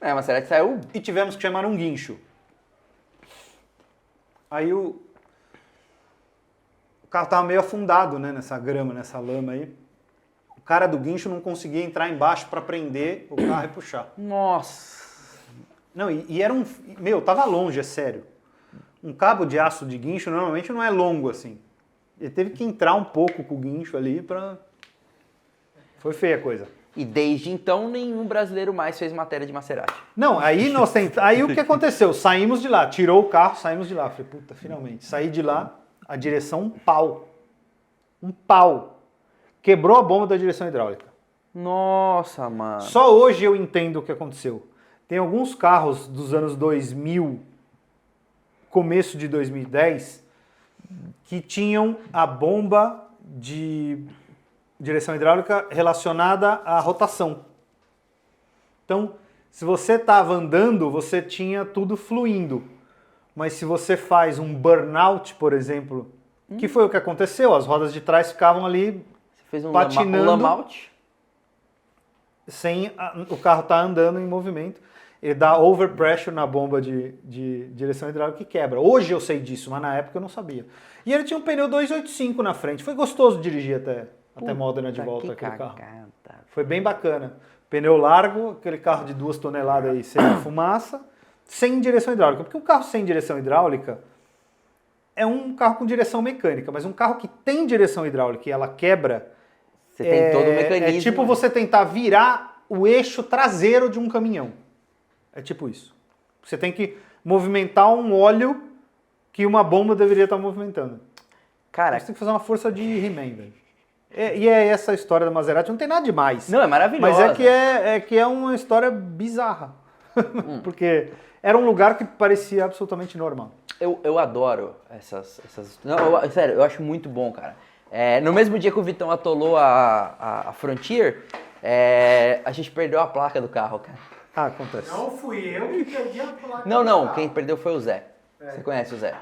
A Maserati saiu... E tivemos que chamar um guincho. Aí o carro tava meio afundado, né, nessa grama, nessa lama aí. O cara do guincho não conseguia entrar embaixo para prender o carro e puxar. Nossa. Não, e era tava longe, é sério. Um cabo de aço de guincho normalmente não é longo assim. Ele teve que entrar um pouco com o guincho ali pra... Foi feia a coisa. E desde então, nenhum brasileiro mais fez matéria de Maserati. Não, aí aí o que aconteceu? Saímos de lá, tirou o carro, saímos de lá. Falei, puta, finalmente. Saí de lá, a direção, um pau. Um pau. Quebrou a bomba da direção hidráulica. Nossa, mano. Só hoje eu entendo o que aconteceu. Tem alguns carros dos anos 2000, começo de 2010, que tinham a bomba de direção hidráulica relacionada à rotação. Então, se você estava andando, você tinha tudo fluindo. Mas se você faz um burnout, por exemplo, que foi o que aconteceu, as rodas de trás ficavam ali Você fez um patinando. lamout? o carro tá andando em movimento. Ele dá overpressure na bomba de direção hidráulica que quebra. Hoje eu sei disso, mas na época eu não sabia. E ele tinha um pneu 285 na frente. Foi gostoso dirigir até Modena de volta aquele carro. Foi bem bacana. Pneu largo, aquele carro de 2 toneladas aí sem fumaça, sem direção hidráulica. Porque um carro sem direção hidráulica é um carro com direção mecânica, mas um carro que tem direção hidráulica e ela quebra... Você tem todo o mecanismo. É tipo você tentar virar o eixo traseiro de um caminhão. É tipo isso. Você tem que movimentar um óleo que uma bomba deveria estar movimentando. Cara, você tem que fazer uma força de He-Man, velho. E é essa a história da Maserati, não tem nada demais. Não, é maravilhosa. Mas que é uma história bizarra. Porque era um lugar que parecia absolutamente normal. Eu adoro essas... Não, sério, eu acho muito bom, cara. No mesmo dia que o Vitão atolou a Frontier, a gente perdeu a placa do carro, cara. Ah, acontece. Não fui eu que perdi a placa. Não, quem perdeu foi o Zé. Você conhece o Zé?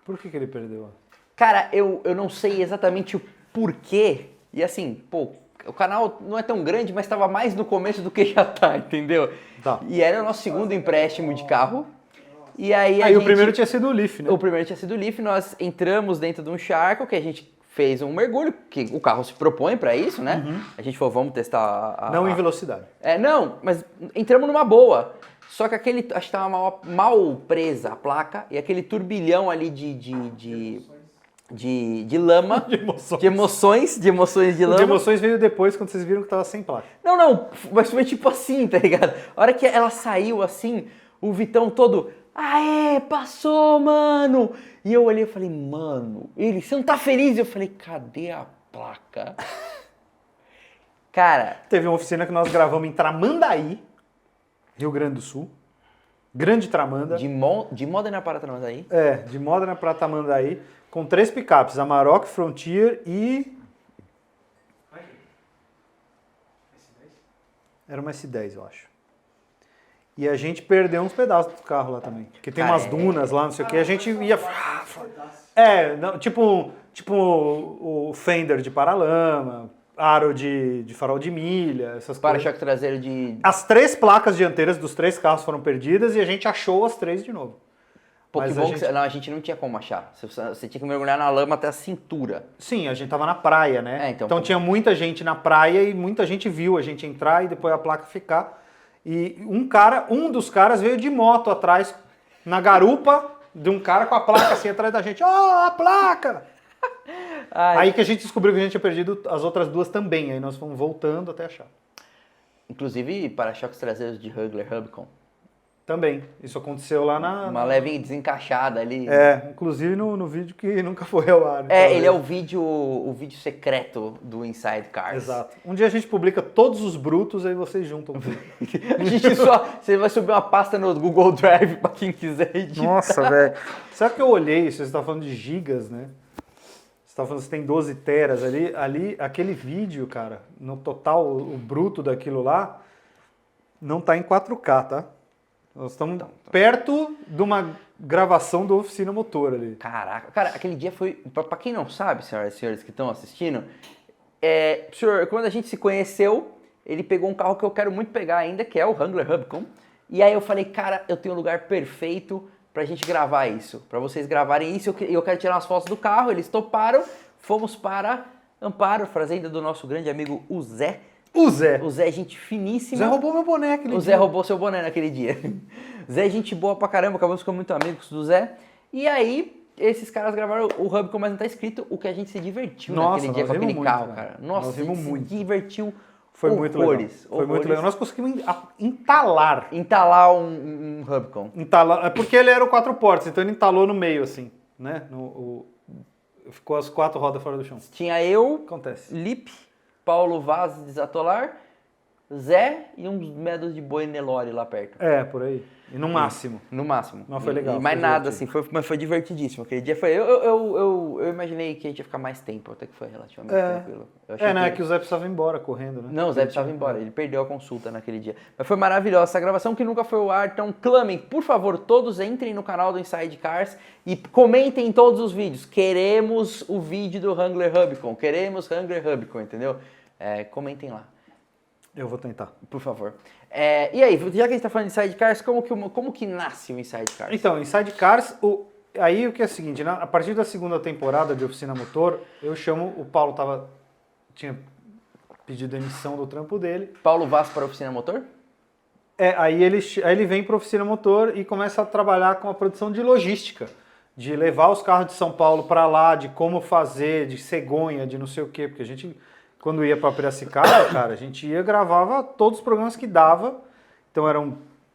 Por que ele perdeu? Cara, eu não sei exatamente o porquê. E assim, pô, o canal não é tão grande, mas estava mais no começo do que já tá, entendeu? Tá. E era o nosso segundo empréstimo de carro. E aí o primeiro tinha sido o Leaf, né? O primeiro tinha sido o Leaf, nós entramos dentro de um charco que a gente fez um mergulho, que o carro se propõe para isso, né? Uhum. A gente falou, vamos testar Não em velocidade. Não, mas entramos numa boa. Só que acho que tava mal presa a placa e aquele turbilhão ali de lama, De emoções. de emoções de lama. De emoções veio depois, quando vocês viram que tava sem placa. Não, mas foi tipo assim, tá ligado? A hora que ela saiu assim, o Vitão todo, aê, passou, mano! E eu olhei e falei, mano, você não tá feliz? Eu falei, cadê a placa? Cara... Teve uma oficina que nós gravamos em Tramandaí, Rio Grande do Sul. Grande Tramanda. De Modena para Tramandaí? De Modena para Tramandaí, com 3 picapes, Amarok, Frontier e... Era uma S10, eu acho. E a gente perdeu uns pedaços do carro lá também. Porque tem umas dunas lá, não sei o que. A gente ia... Tipo o fender de paralama, aro de farol de milha, essas coisas. Para-choque traseiro de... As 3 placas dianteiras dos 3 carros foram perdidas e a gente achou as 3 de novo. Pô, Mas que bom que... Não, a gente não tinha como achar. Você tinha que mergulhar na lama até a cintura. Sim, a gente tava na praia, né? Então tinha muita gente na praia e muita gente viu a gente entrar e depois a placa ficar. E um dos caras veio de moto atrás, na garupa de um cara com a placa assim atrás da gente. A placa! Aí que a gente descobriu que a gente tinha perdido as outras 2 também. Aí nós fomos voltando até achar. Inclusive para-choques traseiros de Hugler Hubcon. Também. Isso aconteceu lá Uma leve desencaixada ali. Inclusive no vídeo que nunca foi ao ar. Então, ele é o vídeo secreto do Inside Cars. Exato. Um dia a gente publica todos os brutos, aí vocês juntam tudo. Você vai subir uma pasta no Google Drive pra quem quiser editar. Nossa, velho. Sabe que eu olhei, você está falando de gigas, né? Você está falando que você tem 12 teras ali, aquele vídeo, cara, no total, o bruto daquilo lá, não tá em 4K, tá? Nós estamos perto de uma gravação da oficina motor ali. Caraca, cara, aquele dia foi... Pra quem não sabe, senhoras e senhores que estão assistindo, senhor, quando a gente se conheceu, ele pegou um carro que eu quero muito pegar ainda, que é o Wrangler Hubcon. E aí eu falei, cara, eu tenho um lugar perfeito pra gente gravar isso. Pra vocês gravarem isso, eu quero tirar umas fotos do carro. Eles toparam, fomos para Amparo, fazenda do nosso grande amigo, o Zé. O Zé. O Zé é gente finíssima. O Zé roubou meu boné aquele dia. O Zé roubou seu boné naquele dia. Zé é gente boa pra caramba, acabamos ficando muito amigos do Zé. E aí, esses caras gravaram o Hubcon, mas não tá escrito o que a gente se divertiu naquele dia com aquele carro, cara. Nossa, nós rimos a gente muito. se divertiu. Foi muito legal. Foi muito legal. Nós conseguimos entalar um Hubcon. É porque ele era o 4 portas, então ele entalou no meio, assim, né? Ficou as 4 rodas fora do chão. Tinha eu, Acontece. Lipe, Paulo Vaz de Desatolar, Zé e uns medos de boi Nelore lá perto. Por aí. E no máximo. No máximo. Não, foi legal. E mais foi nada, divertido. assim, mas foi divertidíssimo. Aquele dia foi. Eu imaginei que a gente ia ficar mais tempo, até que foi relativamente tranquilo. É que o Zé precisava ir embora correndo, né? Não, o Zé precisava ir embora, ele perdeu a consulta naquele dia. Mas foi maravilhosa essa gravação que nunca foi ao ar, então clamem, por favor, todos entrem no canal do Inside Cars e comentem em todos os vídeos. Queremos o vídeo do Wrangler Hubcon, queremos Wrangler Hubcon, entendeu? Comentem lá. Eu vou tentar. Por favor. E aí, já que a gente tá falando de sidecars, como que nasce o Inside Cars? Então, Inside Cars, aí o que é o seguinte, a partir da segunda temporada de Oficina Motor, eu chamo, o Paulo tinha pedido demissão do trampo dele. Paulo Vaz para a Oficina Motor? Aí ele vem para a Oficina Motor e começa a trabalhar com a produção de logística, de levar os carros de São Paulo para lá, de como fazer, de cegonha, de não sei o quê, porque a gente, quando ia para Piracicaba, cara, a gente gravava todos os programas que dava, então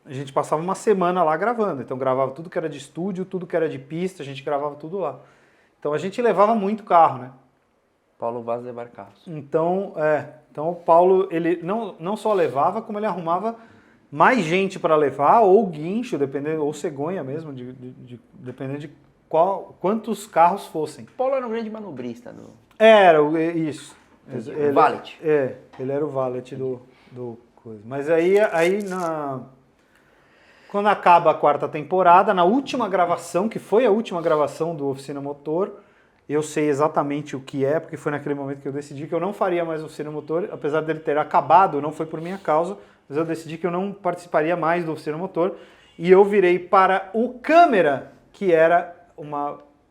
a gente passava uma semana lá gravando, então gravava tudo que era de estúdio, tudo que era de pista, a gente gravava tudo lá. Então a gente levava muito carro, né? Paulo Vaz levar carros. Então o Paulo, ele não só levava, como ele arrumava mais gente para levar, ou guincho, dependendo, ou cegonha mesmo, dependendo de quantos carros fossem. Paulo era um grande manobrista. Era, isso. O valet. Ele era o valet do coisa. Mas aí quando acaba a quarta temporada, na última gravação, que foi a última gravação do Oficina Motor, eu sei exatamente o que é, porque foi naquele momento que eu decidi que eu não faria mais Oficina Motor, apesar dele ter acabado, não foi por minha causa, mas eu decidi que eu não participaria mais do Oficina Motor, e eu virei para o Câmera, que era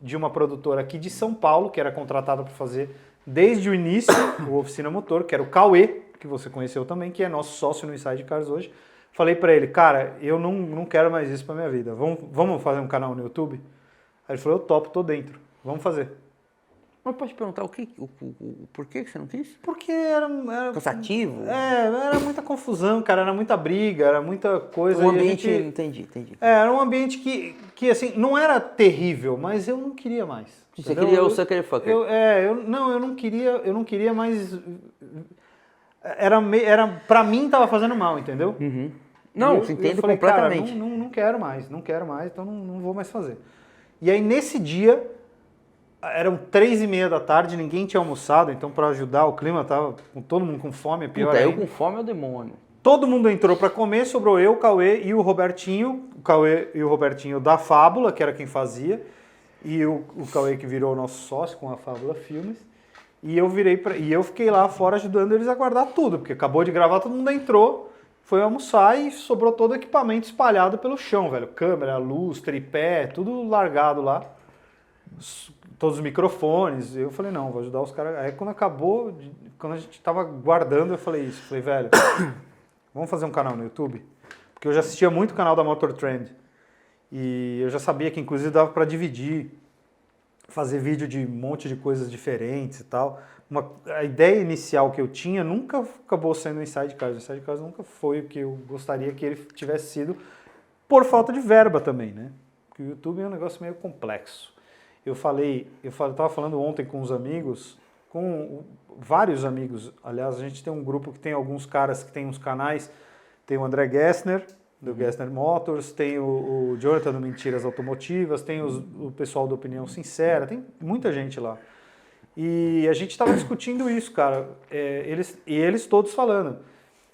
de uma produtora aqui de São Paulo, que era contratada para fazer desde o início o Oficina Motor, que era o Cauê, que você conheceu também, que é nosso sócio no Inside Cars hoje. Falei para ele, cara, eu não quero mais isso para minha vida, vamos fazer um canal no YouTube? Aí ele falou, eu topo, tô dentro, vamos fazer. Mas pode perguntar por que você não quis? Porque era cansativo? Era muita confusão, cara, era muita briga, era muita coisa. O ambiente, entendi. Era um ambiente que assim, não era terrível, mas eu não queria mais. Você queria o sucker fucker? Eu não queria mais. Pra mim tava fazendo mal, entendeu? Uhum. Não, eu entendo falei, completamente. Cara, não quero mais, então não vou mais fazer. E aí nesse dia, eram 3h30 da tarde, ninguém tinha almoçado, então para ajudar o clima, tava com todo mundo com fome, é pior ainda. Eu com fome é o demônio. Todo mundo entrou para comer, sobrou eu, o Cauê e o Robertinho. O Cauê e o Robertinho da Fábula, que era quem fazia, e o Cauê que virou nosso sócio com a Fábula Filmes. E eu fiquei lá fora ajudando eles a guardar tudo, porque acabou de gravar, todo mundo entrou, foi almoçar e sobrou todo o equipamento espalhado pelo chão, velho. Câmera, luz, tripé, tudo largado lá. Todos os microfones. Eu falei, não, vou ajudar os caras. Aí quando acabou, quando a gente tava guardando, eu falei isso. Falei, velho, vamos fazer um canal no YouTube? Porque eu já assistia muito o canal da Motor Trend. E eu já sabia que inclusive dava para dividir, fazer vídeo de um monte de coisas diferentes e tal. A ideia inicial que eu tinha nunca acabou sendo o Inside Cars. O Inside Cars nunca foi o que eu gostaria que ele tivesse sido, por falta de verba também, né? Porque o YouTube é um negócio meio complexo. Eu estava falando ontem com uns amigos, com vários amigos, aliás, a gente tem um grupo que tem alguns caras que tem uns canais, tem o André Gessner, do Gessner Motors, tem o Jonathan do Mentiras Automotivas, tem o pessoal do Opinião Sincera, tem muita gente lá. E a gente estava discutindo isso, cara, eles todos falando.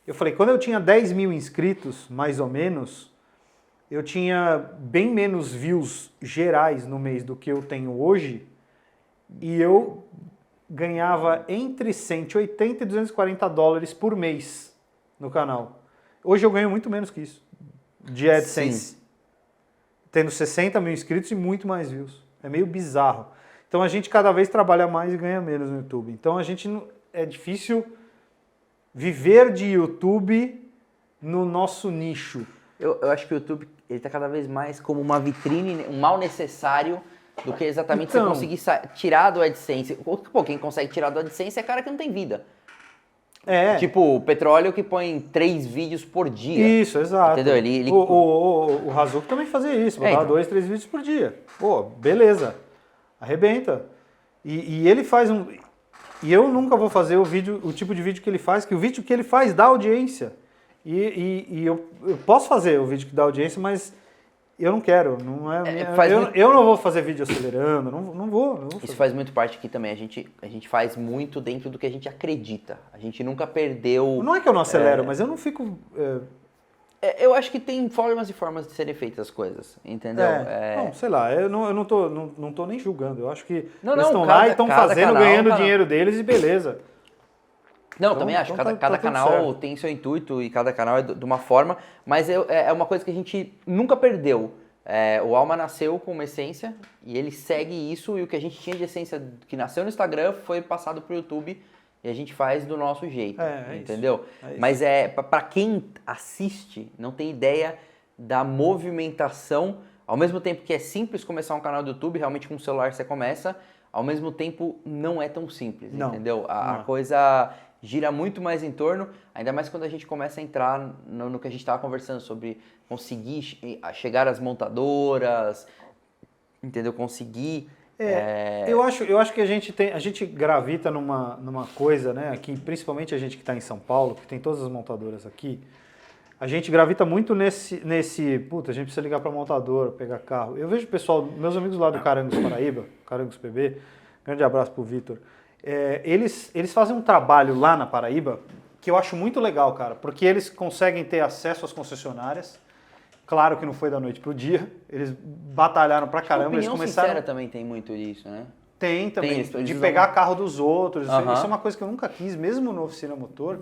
Eu falei, quando eu tinha 10 mil inscritos, mais ou menos, eu tinha bem menos views gerais no mês do que eu tenho hoje e eu ganhava entre 180 e 240 dólares por mês no canal. Hoje eu ganho muito menos que isso, de AdSense. Sim. Tendo 60 mil inscritos e muito mais views. É meio bizarro. Então a gente cada vez trabalha mais e ganha menos no YouTube. Então é difícil viver de YouTube no nosso nicho. Eu acho que o YouTube ele tá cada vez mais como uma vitrine, um mal necessário do que exatamente você conseguir tirar do AdSense. Pô, quem consegue tirar do AdSense é cara que não tem vida. Tipo, o petróleo que põe 3 vídeos por dia. Isso, exato. Entendeu? O Razuk também fazia isso, botava 2, 3 vídeos por dia. Pô, beleza. Arrebenta. E ele faz um... E eu nunca vou fazer o tipo de vídeo que ele faz, que o vídeo que ele faz dá audiência. E eu posso fazer o vídeo que dá audiência, mas eu não quero. Eu não vou fazer vídeo acelerando, não vou Isso faz muito parte aqui também. A gente faz muito dentro do que a gente acredita. A gente nunca perdeu... Não é que eu não acelero, mas eu não fico... Eu acho que tem formas e formas de serem feitas as coisas, entendeu? Não, sei lá, eu não tô nem julgando. Eu acho que eles estão lá e estão fazendo, ganhando o dinheiro deles e beleza. Não, Então- também acho. então Cada, tá cada tudo canal certo. tem seu intuito e cada canal é de uma forma, mas é uma coisa que a gente nunca perdeu. O Alma nasceu com uma essência e ele segue isso, e o que a gente tinha de essência que nasceu no Instagram foi passado pro YouTube e a gente faz do nosso jeito, É entendeu? isso, é isso. Mas para quem assiste, não tem ideia da movimentação, ao mesmo tempo que é simples começar um canal do YouTube, realmente com o celular você começa, ao mesmo tempo não é tão simples, Não, entendeu? A não. coisa gira muito mais em torno, ainda mais quando a gente começa a entrar no que a gente estava conversando sobre conseguir chegar às montadoras, entendeu? Conseguir... Eu acho que a gente gravita numa coisa, né? Aqui, principalmente a gente que está em São Paulo, que tem todas as montadoras aqui, a gente gravita muito puta, a gente precisa ligar para montadora, pegar carro. Eu vejo o pessoal, meus amigos lá do Carangos Paraíba, Carangos PB, grande abraço pro Vitor. Eles fazem um trabalho lá na Paraíba que eu acho muito legal, cara, porque eles conseguem ter acesso às concessionárias. Claro que não foi da noite pro dia, eles batalharam pra caramba, eles Opinião começaram... sincera também tem muito isso, né? Tem também, eles de usam- pegar carro dos outros. Aham. Isso é uma coisa que eu nunca quis, mesmo no oficina motor,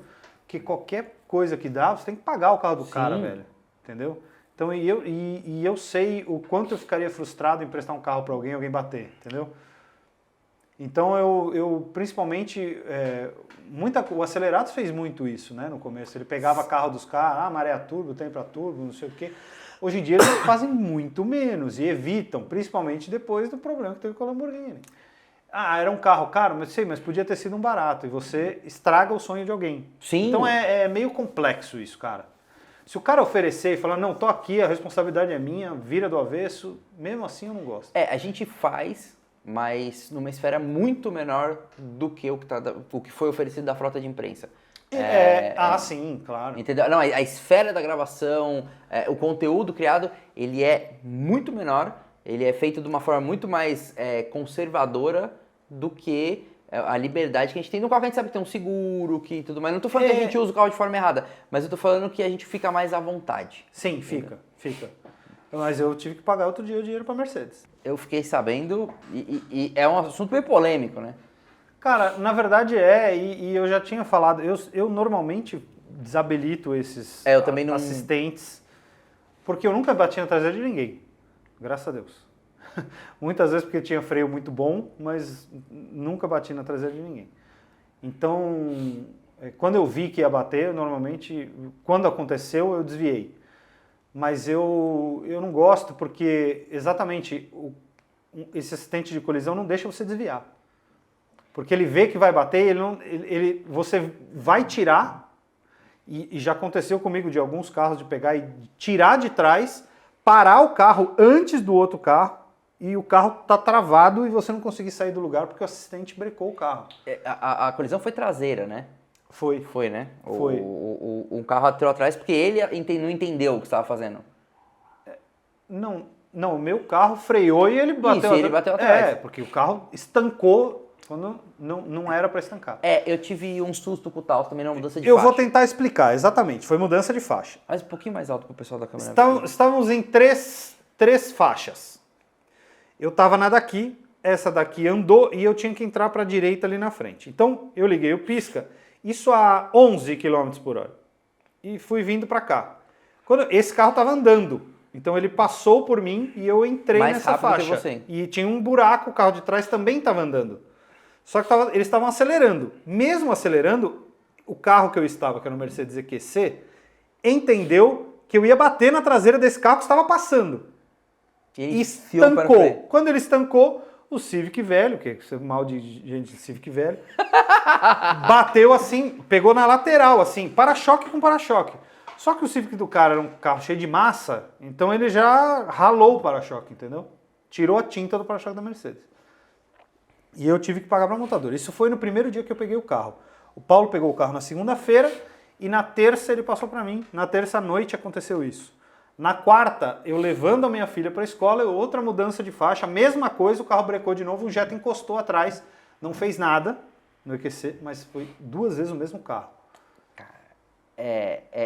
que qualquer coisa que dá, você tem que pagar o carro do cara, velho. Entendeu? Então, e eu sei o quanto eu ficaria frustrado em prestar um carro para alguém bater, entendeu? Então, eu principalmente, o Acelerados fez muito isso, né, no começo. Ele pegava carro dos caras, maré a turbo, tem para turbo, não sei o quê. Hoje em dia eles fazem muito menos e evitam, principalmente depois do problema que teve com a Lamborghini. Era um carro caro, mas podia ter sido um barato. E você estraga o sonho de alguém. Sim. Então é meio complexo isso, cara. Se o cara oferecer e falar, não, tô aqui, a responsabilidade é minha, vira do avesso, mesmo assim eu não gosto. A gente faz, mas numa esfera muito menor do que o que foi oferecido da frota de imprensa. Sim, claro. Entendeu? Não, a esfera da gravação, o conteúdo criado, ele é muito menor, ele é feito de uma forma muito mais conservadora do que a liberdade que a gente tem no carro, que a gente sabe que tem um seguro, que tudo mais. Não tô falando que a gente usa o carro de forma errada, mas eu tô falando que a gente fica mais à vontade. Sim, fica. Mas eu tive que pagar outro dia o dinheiro pra Mercedes. Eu fiquei sabendo, e é um assunto meio polêmico, né? Cara, na verdade e eu já tinha falado, eu normalmente desabilito esses Eu também não... assistentes, porque eu nunca bati na traseira de ninguém, graças a Deus. Muitas vezes porque tinha freio muito bom, mas nunca bati na traseira de ninguém. Então, quando eu vi que ia bater, normalmente, quando aconteceu, eu desviei. Mas eu não gosto porque exatamente esse assistente de colisão não deixa você desviar. Porque ele vê que vai bater, você vai tirar, e já aconteceu comigo de alguns carros de pegar e tirar de trás, parar o carro antes do outro carro, e o carro tá travado e você não conseguir sair do lugar porque o assistente brecou o carro. A colisão foi traseira, né? Foi. Foi, né? Foi. Um carro atirou atrás porque ele não entendeu o que estava fazendo. Não, o meu carro freou e ele bateu Isso, ele bateu atrás. porque o carro estancou quando não era para estancar. Eu tive um susto com o Taos também na mudança de Eu faixa. vou tentar explicar, exatamente. Foi mudança de faixa. Mas um pouquinho mais alto pro pessoal da câmera. Estávamos em três faixas. Eu estava na daqui, essa daqui andou e eu tinha que entrar para a direita ali na frente. Então eu liguei o pisca, isso a 11 km por hora. E fui vindo para cá. Esse carro estava andando. Então ele passou por mim e eu entrei Mais nessa rápido que faixa. você. E tinha um buraco, o carro de trás também estava andando. Só que eles estavam acelerando. Mesmo acelerando, o carro que eu estava, que era o Mercedes EQC, entendeu que eu ia bater na traseira desse carro que estava passando. E estancou. Quando ele estancou, o Civic velho, que é mal de gente de Civic velho, bateu assim, pegou na lateral, assim, para-choque com para-choque. Só que o Civic do cara era um carro cheio de massa, então ele já ralou o para-choque, entendeu? Tirou a tinta do para-choque da Mercedes. E eu tive que pagar para a montadora. Isso foi no primeiro dia que eu peguei o carro. O Paulo pegou o carro na segunda-feira e na terça ele passou para mim. Na terça à noite aconteceu isso. Na quarta, eu levando a minha filha para a escola, outra mudança de faixa, mesma coisa, o carro brecou de novo, o Jetta encostou atrás, não fez nada no EQC, mas foi 2 vezes o mesmo carro.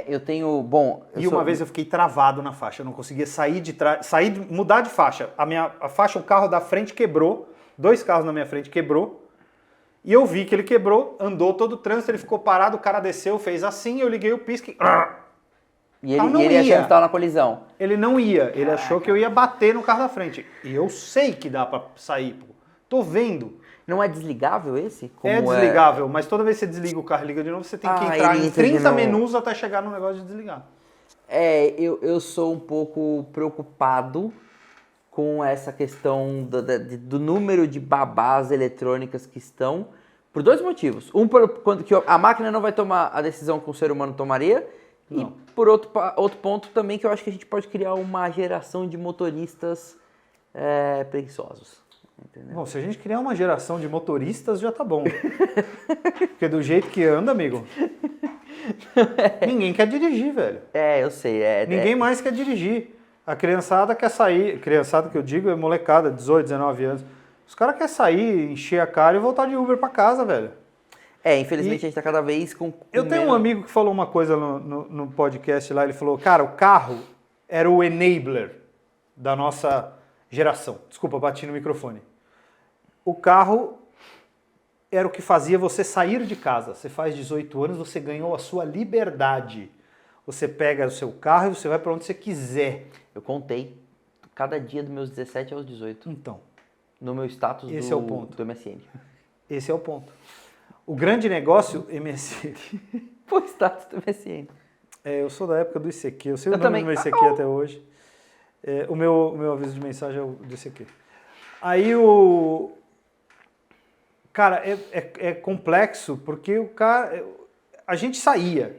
Eu tenho... Bom... Uma vez eu fiquei travado na faixa, eu não conseguia sair de trás, mudar de faixa. A faixa, o carro da frente quebrou, 2 carros na minha frente quebrou, E eu vi que ele quebrou, andou todo o trânsito, ele ficou parado, o cara desceu, fez assim, eu liguei o pisca e... E ele achando que estava na colisão. Ele não ia, ele achou que eu ia bater no carro da frente. E eu sei que dá pra sair, pô. Tô vendo. Não é desligável esse? Como É desligável, mas toda vez que você desliga o carro e liga de novo, você tem que entrar ele em entra de 30 novo. menus até chegar no negócio de desligar. Eu sou um pouco preocupado com essa questão do número de babás eletrônicas que estão, por dois motivos. Quando que a máquina não vai tomar a decisão que o ser humano tomaria, Não. e por outro ponto também que eu acho que a gente pode criar uma geração de motoristas preguiçosos. Entendeu? Bom, se a gente criar uma geração de motoristas, já tá bom. Porque do jeito que anda, amigo, ninguém quer dirigir, velho. Eu sei. Ninguém mais quer dirigir. A criançada quer sair, criançada que eu digo é molecada, 18, 19 anos. Os caras querem sair, encher a cara e voltar de Uber pra casa, velho. Infelizmente a gente tá cada vez com Eu tenho um amigo que falou uma coisa no podcast lá, ele falou, cara, o carro era o enabler da nossa geração. Desculpa, bati no microfone. O carro era o que fazia você sair de casa. Você faz 18 anos, você ganhou a sua liberdade. Você pega o seu carro e você vai para onde você quiser. Eu contei cada dia dos meus 17 aos 18. Então, No meu status Esse é o ponto. do MSN. esse é o ponto. O grande negócio, MSN. Pô, status do MSN. Eu sou da época do ICQ, eu sei o Eu nome também. do meu ICQ até hoje. O meu aviso de mensagem é o do ICQ. Aí Cara, é complexo porque o cara... A gente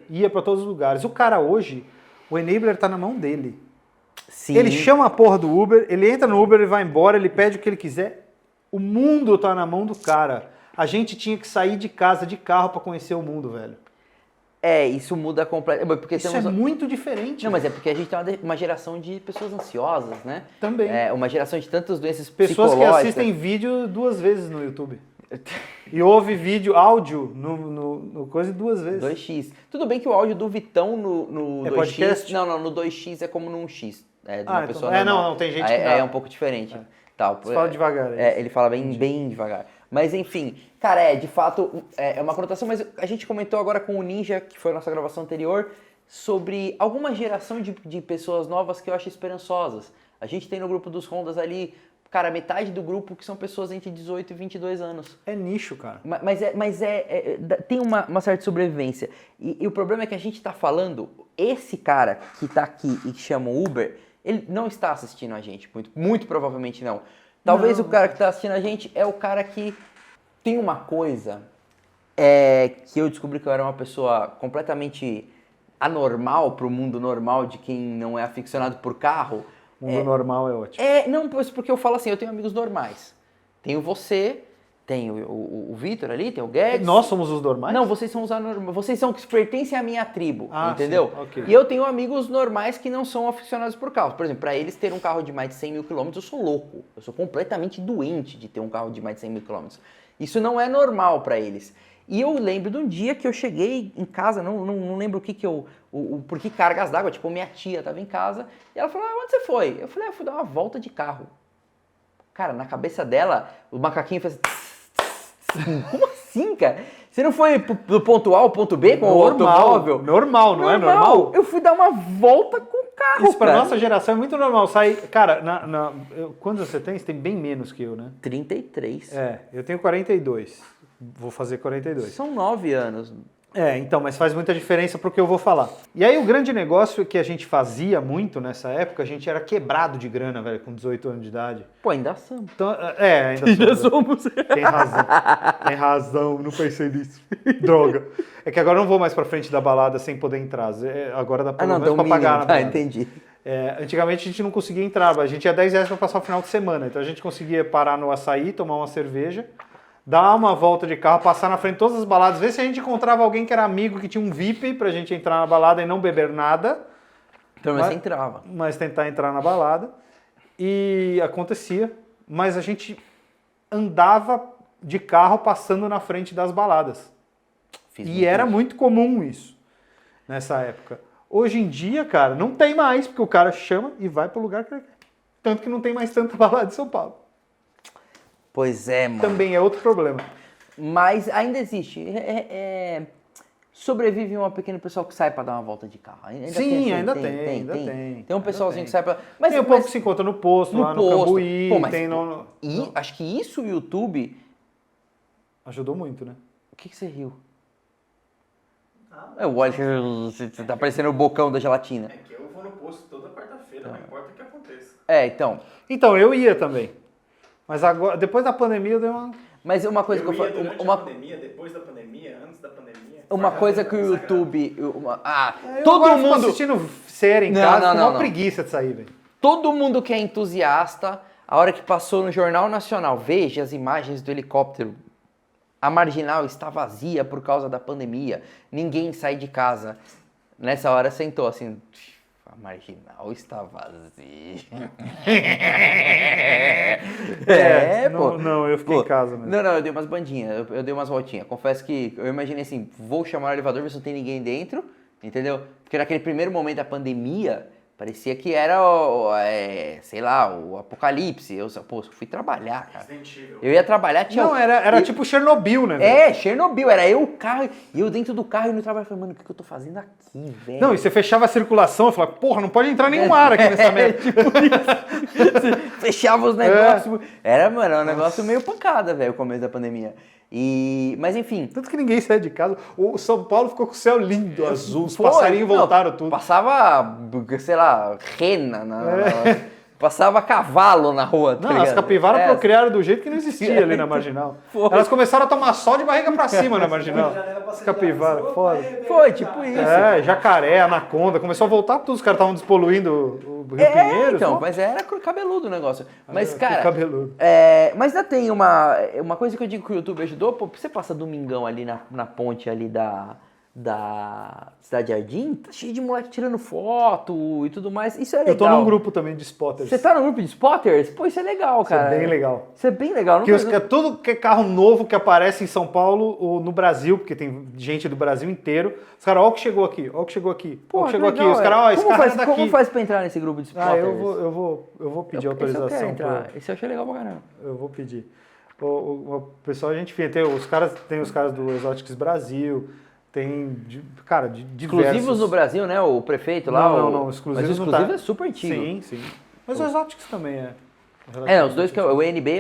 ia para todos os lugares. O cara hoje, o enabler tá na mão dele. Sim. Ele chama a porra do Uber, ele entra no Uber, ele vai embora, ele pede o que ele quiser. O mundo tá na mão do cara. A gente tinha que sair de casa de carro para conhecer o mundo, velho. Isso muda completamente. Porque Isso é muito diferente. Não, mas é porque a gente tem uma geração de pessoas ansiosas, né? Também. Uma geração de tantas doenças Pessoas que psicológicas. assistem vídeo 2 vezes no YouTube. E ouve áudio no coisa 2 vezes. 2x. Tudo bem que o áudio do Vitão no 2x... podcast? Não, no 2x é como num X. De uma então. pessoa normal. Não, tem gente que É dá. um pouco diferente. Tal. Você fala devagar. Ele fala bem devagar. Mas enfim, cara, de fato, é uma conotação, mas a gente comentou agora com o Ninja, que foi a nossa gravação anterior, sobre alguma geração de pessoas novas que eu acho esperançosas. A gente tem no grupo dos Hondas ali, cara, metade do grupo que são pessoas entre 18 e 22 anos. É nicho, cara. Mas tem uma certa sobrevivência. E o problema é que a gente tá falando, esse cara que tá aqui e que chama o Uber, ele não está assistindo a gente, muito provavelmente não. Talvez o cara que está assistindo a gente é o cara que tem uma coisa que eu descobri que eu era uma pessoa completamente anormal para o mundo normal de quem não é aficionado por carro. Mundo normal é ótimo. Não, porque eu falo assim, eu tenho amigos normais. Tenho você, tem o Vitor ali, tem o Guedes. Nós somos os normais? Não, vocês são os anormais. Vocês são que pertencem à minha tribo, entendeu? Sim, okay. E eu tenho amigos normais que não são aficionados por carros. Por exemplo, para eles ter um carro de mais de 100 mil quilômetros, eu sou louco. Eu sou completamente doente de ter um carro de mais de 100 mil quilômetros. Isso não é normal para eles. E eu lembro de um dia que eu cheguei em casa, não lembro por que cargas d'água, tipo, minha tia estava em casa, e ela falou, onde você foi? Eu falei, eu fui dar uma volta de carro. Cara, na cabeça dela, o macaquinho fez... Como assim, cara? Você não foi do ponto A ao ponto B com o automóvel? Normal, não é normal? Eu fui dar uma volta com o carro, Isso pra cara. nossa geração é muito normal. Cara, quantos você tem? Você tem bem menos que eu, né? 33. Eu tenho 42. Vou fazer 42. São 9 anos. Então, mas faz muita diferença pro que eu vou falar. E aí o grande negócio que a gente fazia muito nessa época, a gente era quebrado de grana, velho, com 18 anos de idade. Pô, ainda somos. Então, ainda somos. Tem razão, não pensei nisso. Droga. É que agora eu não vou mais pra frente da balada sem poder entrar. Agora dá pelo menos pra pagar na balada. Entendi. Antigamente a gente não conseguia entrar, a gente ia 10 reais pra passar o final de semana. Então a gente conseguia parar no açaí, tomar uma cerveja, dar uma volta de carro, passar na frente de todas as baladas, ver se a gente encontrava alguém que era amigo, que tinha um VIP pra gente entrar na balada e não beber nada. Então, mas você entrava. Mas tentar entrar na balada. E acontecia. Mas a gente andava de carro passando na frente das baladas. E era muito comum isso nessa época. Hoje em dia, cara, não tem mais, porque o cara chama e vai pro lugar que ele quer. Tanto que não tem mais tanta balada em São Paulo. Pois é, mano. Também é outro problema. Mas ainda existe. Sobrevive uma pequena pessoal que sai pra dar uma volta de carro. Sim, ainda tem. Tem um pessoalzinho que sai pra... Tem um pouco que se encontra no posto, lá no Cambuí, Pô, mas tem no... acho que isso o YouTube... Ajudou muito, né? O que você riu? Eu olho, você tá parecendo o bocão da gelatina. É que eu vou no posto toda quarta-feira, não importa o que aconteça. Então, eu ia também. Mas agora, depois da pandemia, eu dei uma... Mas uma coisa que eu ia falo... durante a pandemia, depois da pandemia, antes da pandemia. Uma coisa que o YouTube... Eu todo agora fico mundo... assistindo série em casa, com uma preguiça de sair, velho. Todo mundo que é entusiasta, a hora que passou no Jornal Nacional, veja as imagens do helicóptero. A Marginal está vazia por causa da pandemia. Ninguém sai de casa. Nessa hora sentou assim... A Marginal está vazia. Pô. Não, eu fiquei em casa mesmo. Não, eu dei umas bandinhas, eu dei umas voltinhas. Confesso que eu imaginei assim, vou chamar o elevador, ver se não tem ninguém dentro, entendeu? Porque naquele primeiro momento da pandemia, parecia que era, sei lá, o apocalipse. Eu fui trabalhar, cara. Eu ia trabalhar, tinha... Não, era tipo Chernobyl, né, velho? Chernobyl, era eu, o carro, e eu dentro do carro e no trabalho, falei, mano, o que eu tô fazendo aqui, velho? Não, e você fechava a circulação, eu falava, porra, não pode entrar nenhum ar aqui nessa merda. Tipo isso. Fechava os negócios. Era um negócio meio pancada, velho, o começo da pandemia. Mas enfim. Tanto que ninguém saía de casa. O São Paulo ficou com o céu lindo, azul, os passarinhos voltaram tudo. Passava, sei lá, rena passava cavalo na rua. Tá ligado? As capivaras procriaram do jeito que não existia ali na Marginal. Elas começaram a tomar sol de barriga pra cima na Marginal. As capivaras, foda. Foi, tipo isso. Jacaré, anaconda, começou a voltar tudo. Os caras estavam despoluindo o Rio Pinheiros. Então, mas era cabeludo o negócio. Mas, cara, cabeludo. mas ainda tem uma coisa que eu digo que o YouTube ajudou. Pô, você passa domingão ali na ponte ali da Cidade Jardim, tá cheio de moleque tirando foto e tudo mais. Isso é legal. Eu tô num grupo também de spotters. Você tá no grupo de spotters? Pô, isso é legal, cara. Isso é bem legal. Isso é bem legal. Tudo que é carro novo que aparece em São Paulo ou no Brasil, porque tem gente do Brasil inteiro, os caras, ó o que chegou aqui, ó o que chegou aqui, ó o que chegou aqui. Os caras, ó, esse carro é daqui. Como faz pra entrar nesse grupo de spotters? Eu vou pedir autorização. Esse eu quero entrar. Esse eu achei legal pra caramba. Eu vou pedir. O pessoal, a gente tem os caras do Exotics Brasil, tem, cara, de diversos... Exclusivos no Brasil, né? O prefeito lá. Não, exclusivos. Mas o exclusivo é super antigo. Sim. Mas o Exotics também é. Os dois que o NB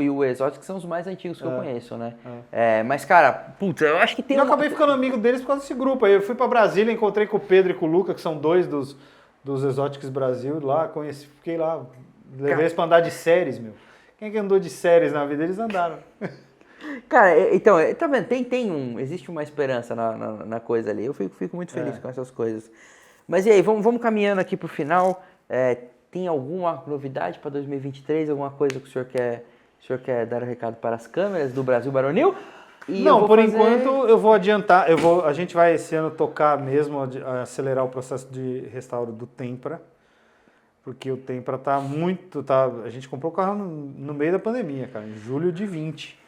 e o Exotics são os mais antigos que eu conheço, né? Mas, cara, putz, eu acho que tem. Eu acabei ficando amigo deles por causa desse grupo. Aí eu fui pra Brasília, encontrei com o Pedro e com o Luca, que são dois dos Exotics Brasil lá, conheci, fiquei lá, levei eles pra andar de séries, meu. Quem é que andou de séries na vida? Eles andaram. Cara, então, tá vendo? Existe uma esperança na coisa ali. Eu fico muito feliz com essas coisas. Mas e aí, vamos caminhando aqui pro final. Tem alguma novidade para 2023? Alguma coisa que o senhor quer dar um recado para as câmeras do Brasil Baronil? Enquanto eu vou adiantar. A gente vai esse ano tocar mesmo, acelerar o processo de restauro do Tempra. Porque o Tempra a gente comprou o carro no meio da pandemia, cara, em julho de 20.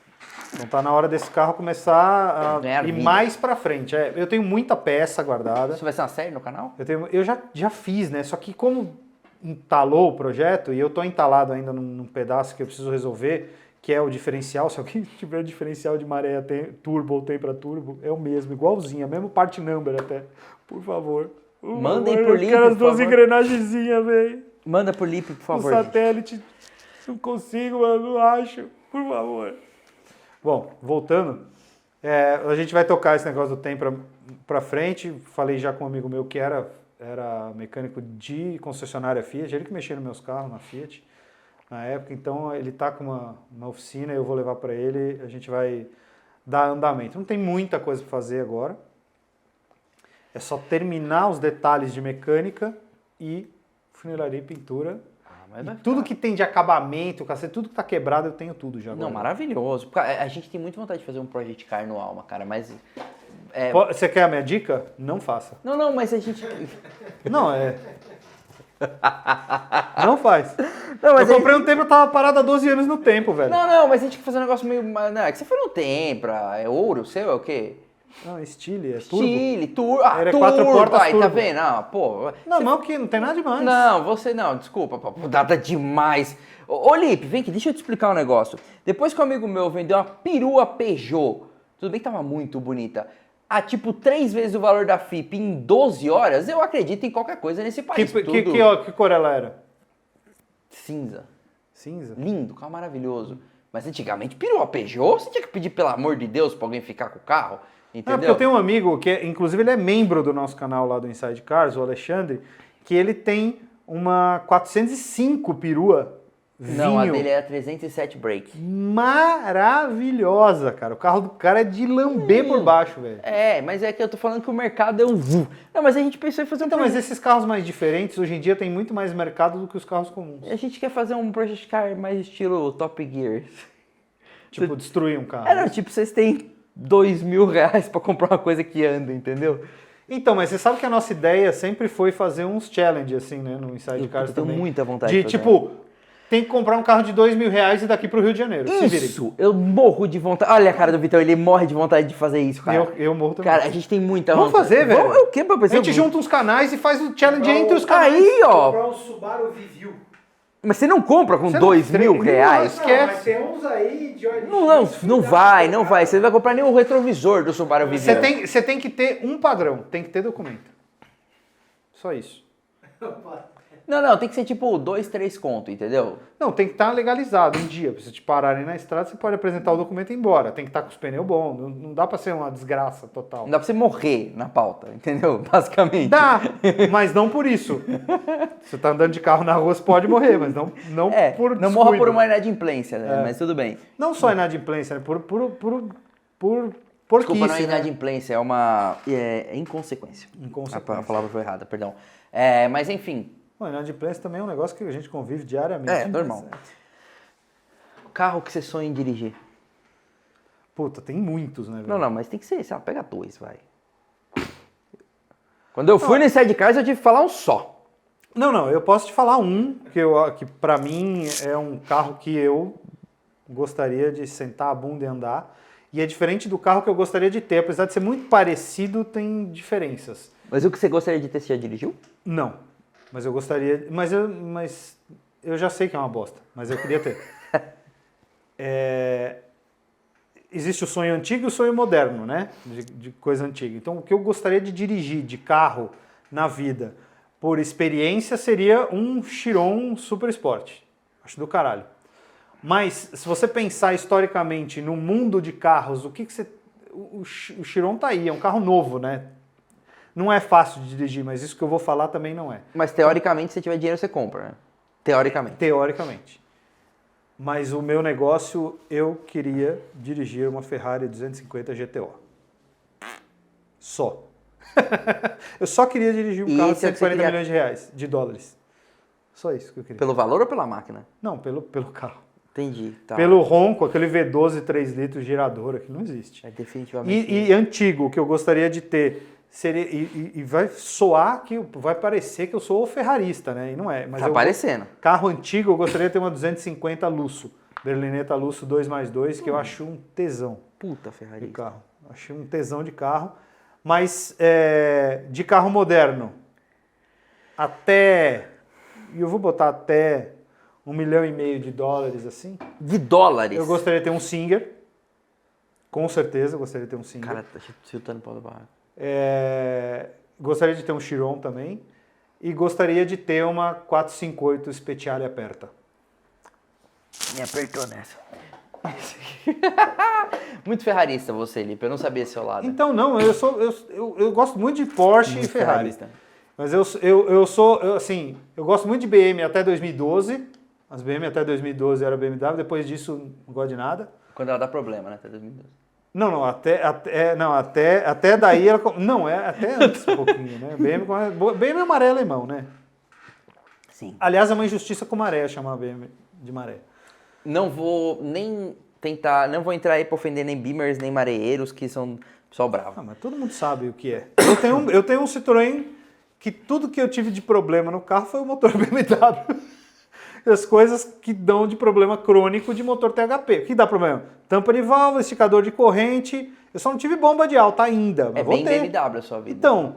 Então tá na hora desse carro começar a ir mais pra frente. Eu tenho muita peça guardada. Isso vai ser uma série no canal? Eu já fiz, né? Só que como entalou o projeto, e eu tô entalado ainda num pedaço que eu preciso resolver, que é o diferencial. Se alguém tiver diferencial de maré turbo ou Tempra turbo, é o mesmo, igualzinho, é mesmo part number até. Por favor. Mandem por link, eu quero as duas engrenagenzinhas, velho. Manda por link, por favor. O satélite, não consigo, mano, não acho. Por favor. Bom, voltando, a gente vai tocar esse negócio do Tempra pra frente. Falei já com um amigo meu que era mecânico de concessionária Fiat, ele que mexia nos meus carros na Fiat na época, então ele tá com uma oficina, eu vou levar para ele, a gente vai dar andamento. Não tem muita coisa para fazer agora, é só terminar os detalhes de mecânica e funilaria e pintura. Tudo que tem de acabamento, tudo que tá quebrado, eu tenho tudo já. Não, maravilhoso. A gente tem muita vontade de fazer um Project Car no Alma, cara, mas... Você quer a minha dica? Não faça. Não, mas a gente... Não, Não faz. Não, mas eu comprei um Tempra, eu tava parado há 12 anos no tempo, velho. Não, mas a gente quer fazer um negócio meio... Não, é que você foi no Tempra, é ouro, seu é o quê? Não, Stile, é turbo. Stile, turbo. Ah, Ele é turbo. 4 portas Aí, tá turbo. vendo? Não, pô. Não, mas o que? Não tem nada demais. Não, você não, desculpa, pô, nada demais. Ô, Lipe, vem aqui, deixa eu te explicar um negócio. Depois que um amigo meu vendeu uma perua Peugeot, tudo bem que tava muito bonita, a tipo 3 vezes o valor da FIP em 12 horas, eu acredito em qualquer coisa nesse país. Que cor ela era? Cinza. Cinza? Lindo, carro maravilhoso. Mas antigamente, perua Peugeot, você tinha que pedir, pelo amor de Deus, pra alguém ficar com o carro, Não, entendeu? porque eu tenho um amigo que, inclusive, ele é membro do nosso canal lá do Inside Cars, o Alexandre, que ele tem uma 405 perua vinho. Não, a dele era 307 break. Maravilhosa, cara. O carro do cara é de lamber por baixo, velho. É, mas é que eu tô falando que o mercado é um... Não, mas a gente pensou em fazer um Então, mas projeto. esses carros mais diferentes, hoje em dia, tem muito mais mercado do que os carros comuns. A gente quer fazer um Project Car mais estilo Top Gear. Tipo, destruir um carro. É, não, tipo, vocês têm R$2.000 pra comprar uma coisa que anda, entendeu? Então, mas você sabe que a nossa ideia sempre foi fazer uns challenge, assim, né, no Inside Cars tenho também. muita vontade de de fazer. tipo, tem que comprar um carro de R$2.000 e daqui pro Rio de Janeiro. Se virem. Isso! Eu morro de vontade. Olha a cara do Vitão, ele morre de vontade de fazer isso, cara. Eu morro também. Cara, a gente tem muita Vamos vontade. fazer, velho. Vamos, o que pra A pensar? gente junta uns canais e faz o challenge entre os canais. Aí, ó. Comprar um Subaru Viviu. Mas você não compra com Você não R$2.000? Não, Mas esquece. tem uns aí de OLX. Não vai, não vai. Você não vai comprar nem o retrovisor do Subaru Vivian. Você tem que ter um padrão, tem que ter documento. Só isso. Não, tem que ser tipo 2, 3 conto, entendeu? Não, tem que estar legalizado um dia. Se te pararem na estrada, você pode apresentar o documento e ir embora. Tem que estar com os pneus bons. Não dá pra ser uma desgraça total. Não dá pra você morrer na pauta, entendeu? Basicamente. Dá, mas não por isso. Você tá andando de carro na rua, você pode morrer, mas não por não morra descuido. por uma inadimplência, né? Mas tudo bem. Não só inadimplência, né? Por Desculpa, não é porquice, né? inadimplência, é uma inconsequência. Inconsequência. A palavra foi errada, perdão. Mas enfim, Bom, inadimplência também é um negócio que a gente convive diariamente. é normal. Carro que você sonha em dirigir. Puta, tem muitos, né, velho? Não, mas tem que ser, sei lá, pega 2, vai. Quando eu fui no Inside Cars, eu tive que falar um só. Não, eu posso te falar um que pra mim é um carro que eu gostaria de sentar a bunda e andar. E é diferente do carro que eu gostaria de ter. Apesar de ser muito parecido, tem diferenças. Mas o que você gostaria de ter, você já dirigiu? Não. Mas eu gostaria... Mas eu já sei que é uma bosta. Mas eu queria ter. Existe o sonho antigo e o sonho moderno, né? De coisa antiga. Então, o que eu gostaria de dirigir de carro na vida, por experiência, seria um Chiron Super Sport. Acho do caralho. Mas, se você pensar historicamente no mundo de carros, o que você... O Chiron tá aí, é um carro novo, né? Não é fácil de dirigir, mas isso que eu vou falar também não é. Mas teoricamente, se tiver dinheiro, você compra, né? Teoricamente. Teoricamente. Mas o meu negócio, eu queria dirigir uma Ferrari 250 GTO. Só. Eu só queria dirigir um E carro de esse é o que você 140 queria- milhões de reais, de dólares. Só isso que eu queria. Pelo valor ou pela máquina? Não, pelo carro. Entendi. Tá. Pelo ronco, aquele V12 3 litros girador aqui, não existe. É definitivamente. E antigo, que eu gostaria de ter, seria, e vai soar, vai parecer que eu sou o ferrarista, né? E não é. Mas Tá parecendo. Carro antigo, eu gostaria de ter uma 250 Lusso. Berlinetta Lusso 2+2, que eu acho um tesão Puta de Ferrari. carro. Achei um tesão de carro. Mas de carro moderno, e eu vou botar até $1,5 milhão de dólares, assim. De dólares. Eu gostaria de ter um Singer. Com certeza, eu gostaria de ter um Singer. Cara, tá chutando o pau do barraco. Gostaria de ter um Chiron também. E gostaria de ter uma 458 Speciale aperta. Me apertou nessa. Muito ferrarista você, Lipe. Eu não sabia esse seu lado. Então, não, eu gosto muito de Porsche Muito e Ferrari. ferrarista. Mas eu gosto muito de BM até 2012. As BM até 2012 era BMW, depois disso não gosto de nada. Quando ela dá problema, né? Até 2012. Não, até daí ela... Não, até antes um pouquinho, né? BM é maré alemão, né? Sim. Aliás, é uma injustiça com maré chamar BM de maré. Não vou nem tentar... Não vou entrar aí pra ofender nem Beamers, nem mareeiros, que são pessoal bravo. Ah, mas todo mundo sabe o que é. Eu tenho um Citroën que tudo que eu tive de problema no carro foi o motor BMW. As coisas que dão de problema crônico de motor THP. O que dá problema? Tampa de válvula, esticador de corrente. Eu só não tive bomba de alta ainda, mas É vou bem ter. BMW a sua vida. Então,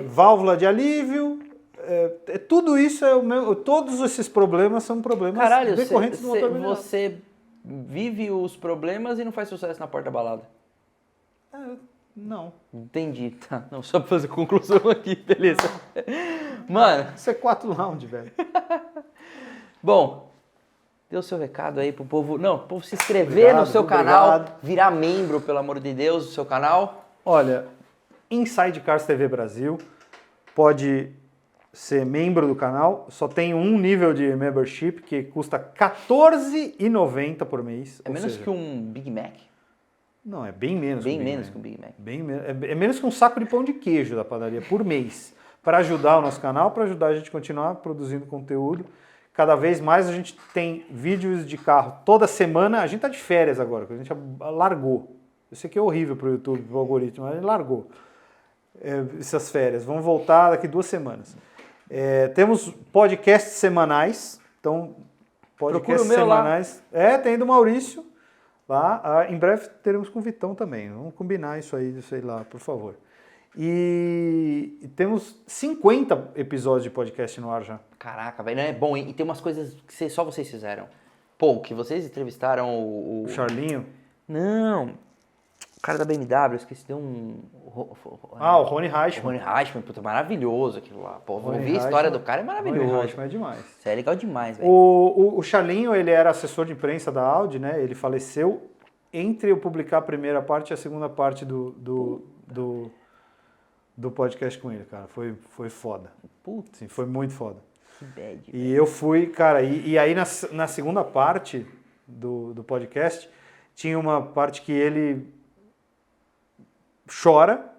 válvula de alívio, tudo isso todos esses problemas são problemas Caralho, decorrentes do motor blindado. você vive os problemas e não faz sucesso na porta balada. Não. Entendi, tá. Não, só pra fazer conclusão aqui, beleza. Mano, Isso é 4 lounge, velho. bom, dê o seu recado aí pro povo. Não, pro povo se inscrever Obrigado, no seu obrigado. canal, virar membro, pelo amor de Deus, do seu canal. Olha, Inside Cars TV Brasil pode ser membro do canal, só tem um nível de membership que custa R$14,90 por mês. É ou menos seja, que um Big Mac. Não, é bem menos. Bem que um Big menos Mac. que um Big Mac. É menos que um saco de pão de queijo da padaria por mês. Para ajudar o nosso canal, para ajudar a gente a continuar produzindo conteúdo. Cada vez mais a gente tem vídeos de carro toda semana. A gente tá de férias agora, porque a gente largou. Eu sei que é horrível para o YouTube, para o algoritmo, mas a gente largou essas férias. Vamos voltar daqui 2 semanas. Temos podcasts semanais. Então, podcasts Procura o meu lá. semanais. Tem do Maurício. Lá, em breve teremos com o Vitão também. Vamos combinar isso aí, sei lá, por favor. E temos 50 episódios de podcast no ar já. Caraca, velho, é bom, hein? E tem umas coisas que só vocês fizeram. Pô, que vocês entrevistaram O Charlinho. Não, o cara da BMW, eu esqueci, deu um... O Rony O Reichmann. Rony Reichmann, puta, maravilhoso aquilo lá. Pô, Rony ouvir a história Reichmann- do cara é Rony maravilhoso. Reichmann é demais. Isso é legal demais, velho. O Charlinho, ele era assessor de imprensa da Audi, né? Ele faleceu entre eu publicar a primeira parte e a segunda parte do podcast com ele, cara. Foi foda. Putz, Assim, foi muito foda. que bad, E velho. eu fui, cara, e aí na segunda parte do podcast, tinha uma parte que ele chora,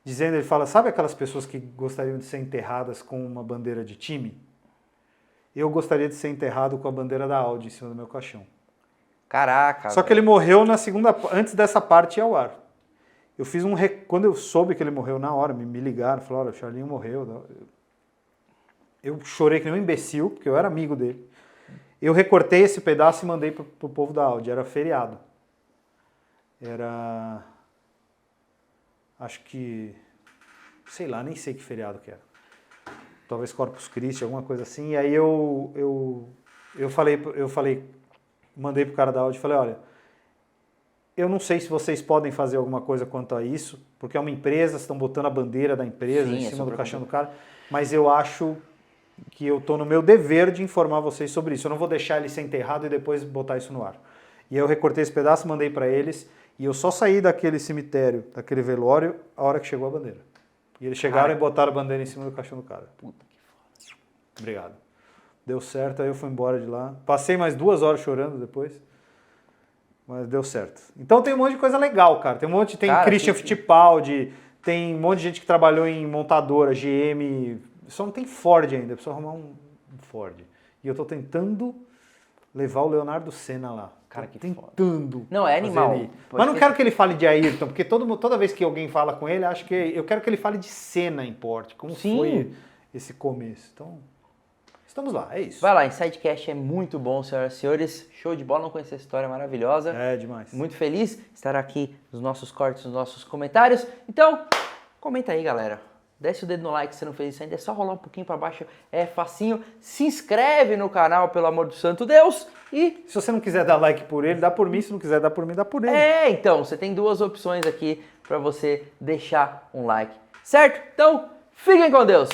ele fala, sabe aquelas pessoas que gostariam de ser enterradas com uma bandeira de time? Eu gostaria de ser enterrado com a bandeira da Audi em cima do meu caixão. Caraca, Só que ele morreu antes dessa parte ir ao ar. Eu fiz quando eu soube que ele morreu na hora, me ligaram, falaram, olha, o Charlinho morreu. Eu chorei que nem um imbecil, porque eu era amigo dele. Eu recortei esse pedaço e mandei pro povo da Audi. Era feriado. Era... Acho que... Sei lá, nem sei que feriado que era. Talvez Corpus Christi, alguma coisa assim. E aí eu falei, mandei pro cara da Audi e falei, olha, eu não sei se vocês podem fazer alguma coisa quanto a isso, porque é uma empresa, estão botando a bandeira da empresa Sim, em é cima do super caixão do cara, mas eu acho que eu estou no meu dever de informar vocês sobre isso. Eu não vou deixar ele ser enterrado e depois botar isso no ar. E aí eu recortei esse pedaço, mandei para eles, e eu só saí daquele cemitério, daquele velório, a hora que chegou a bandeira. E eles chegaram e botaram a bandeira em cima do caixão do cara. Puta que foda. Obrigado. Deu certo, aí eu fui embora de lá. Passei mais 2 horas chorando depois. Mas deu certo. Então tem um monte de coisa legal, cara. Tem Cara, Christian Fittipaldi, tem um monte de gente que trabalhou em montadora, GM. Só não tem Ford ainda, preciso arrumar um Ford. E eu tô tentando levar o Leonardo Senna lá. Cara, Tô que foda. tentando. Não, é fazer animal. ele ir. Pode Mas não ter- quero que ele fale de Ayrton, porque toda vez que alguém fala com ele, acho que eu quero que ele fale de Senna em Porsche. Como Sim. foi esse começo. Então, estamos lá, é isso. Vai lá, Insidecast é muito bom, senhoras e senhores. Show de bola, não conhecer essa história maravilhosa. É demais. Muito feliz de estar aqui nos nossos cortes, nos nossos comentários. Então, comenta aí, galera. Desce o dedo no like se você não fez isso ainda. É só rolar um pouquinho para baixo, é facinho. Se inscreve no canal, pelo amor do santo Deus. E, Se você não quiser dar like por ele, dá por mim. Se não quiser dar por mim, dá por ele. então, você tem 2 opções aqui para você deixar um like. Certo? Então, fiquem com Deus.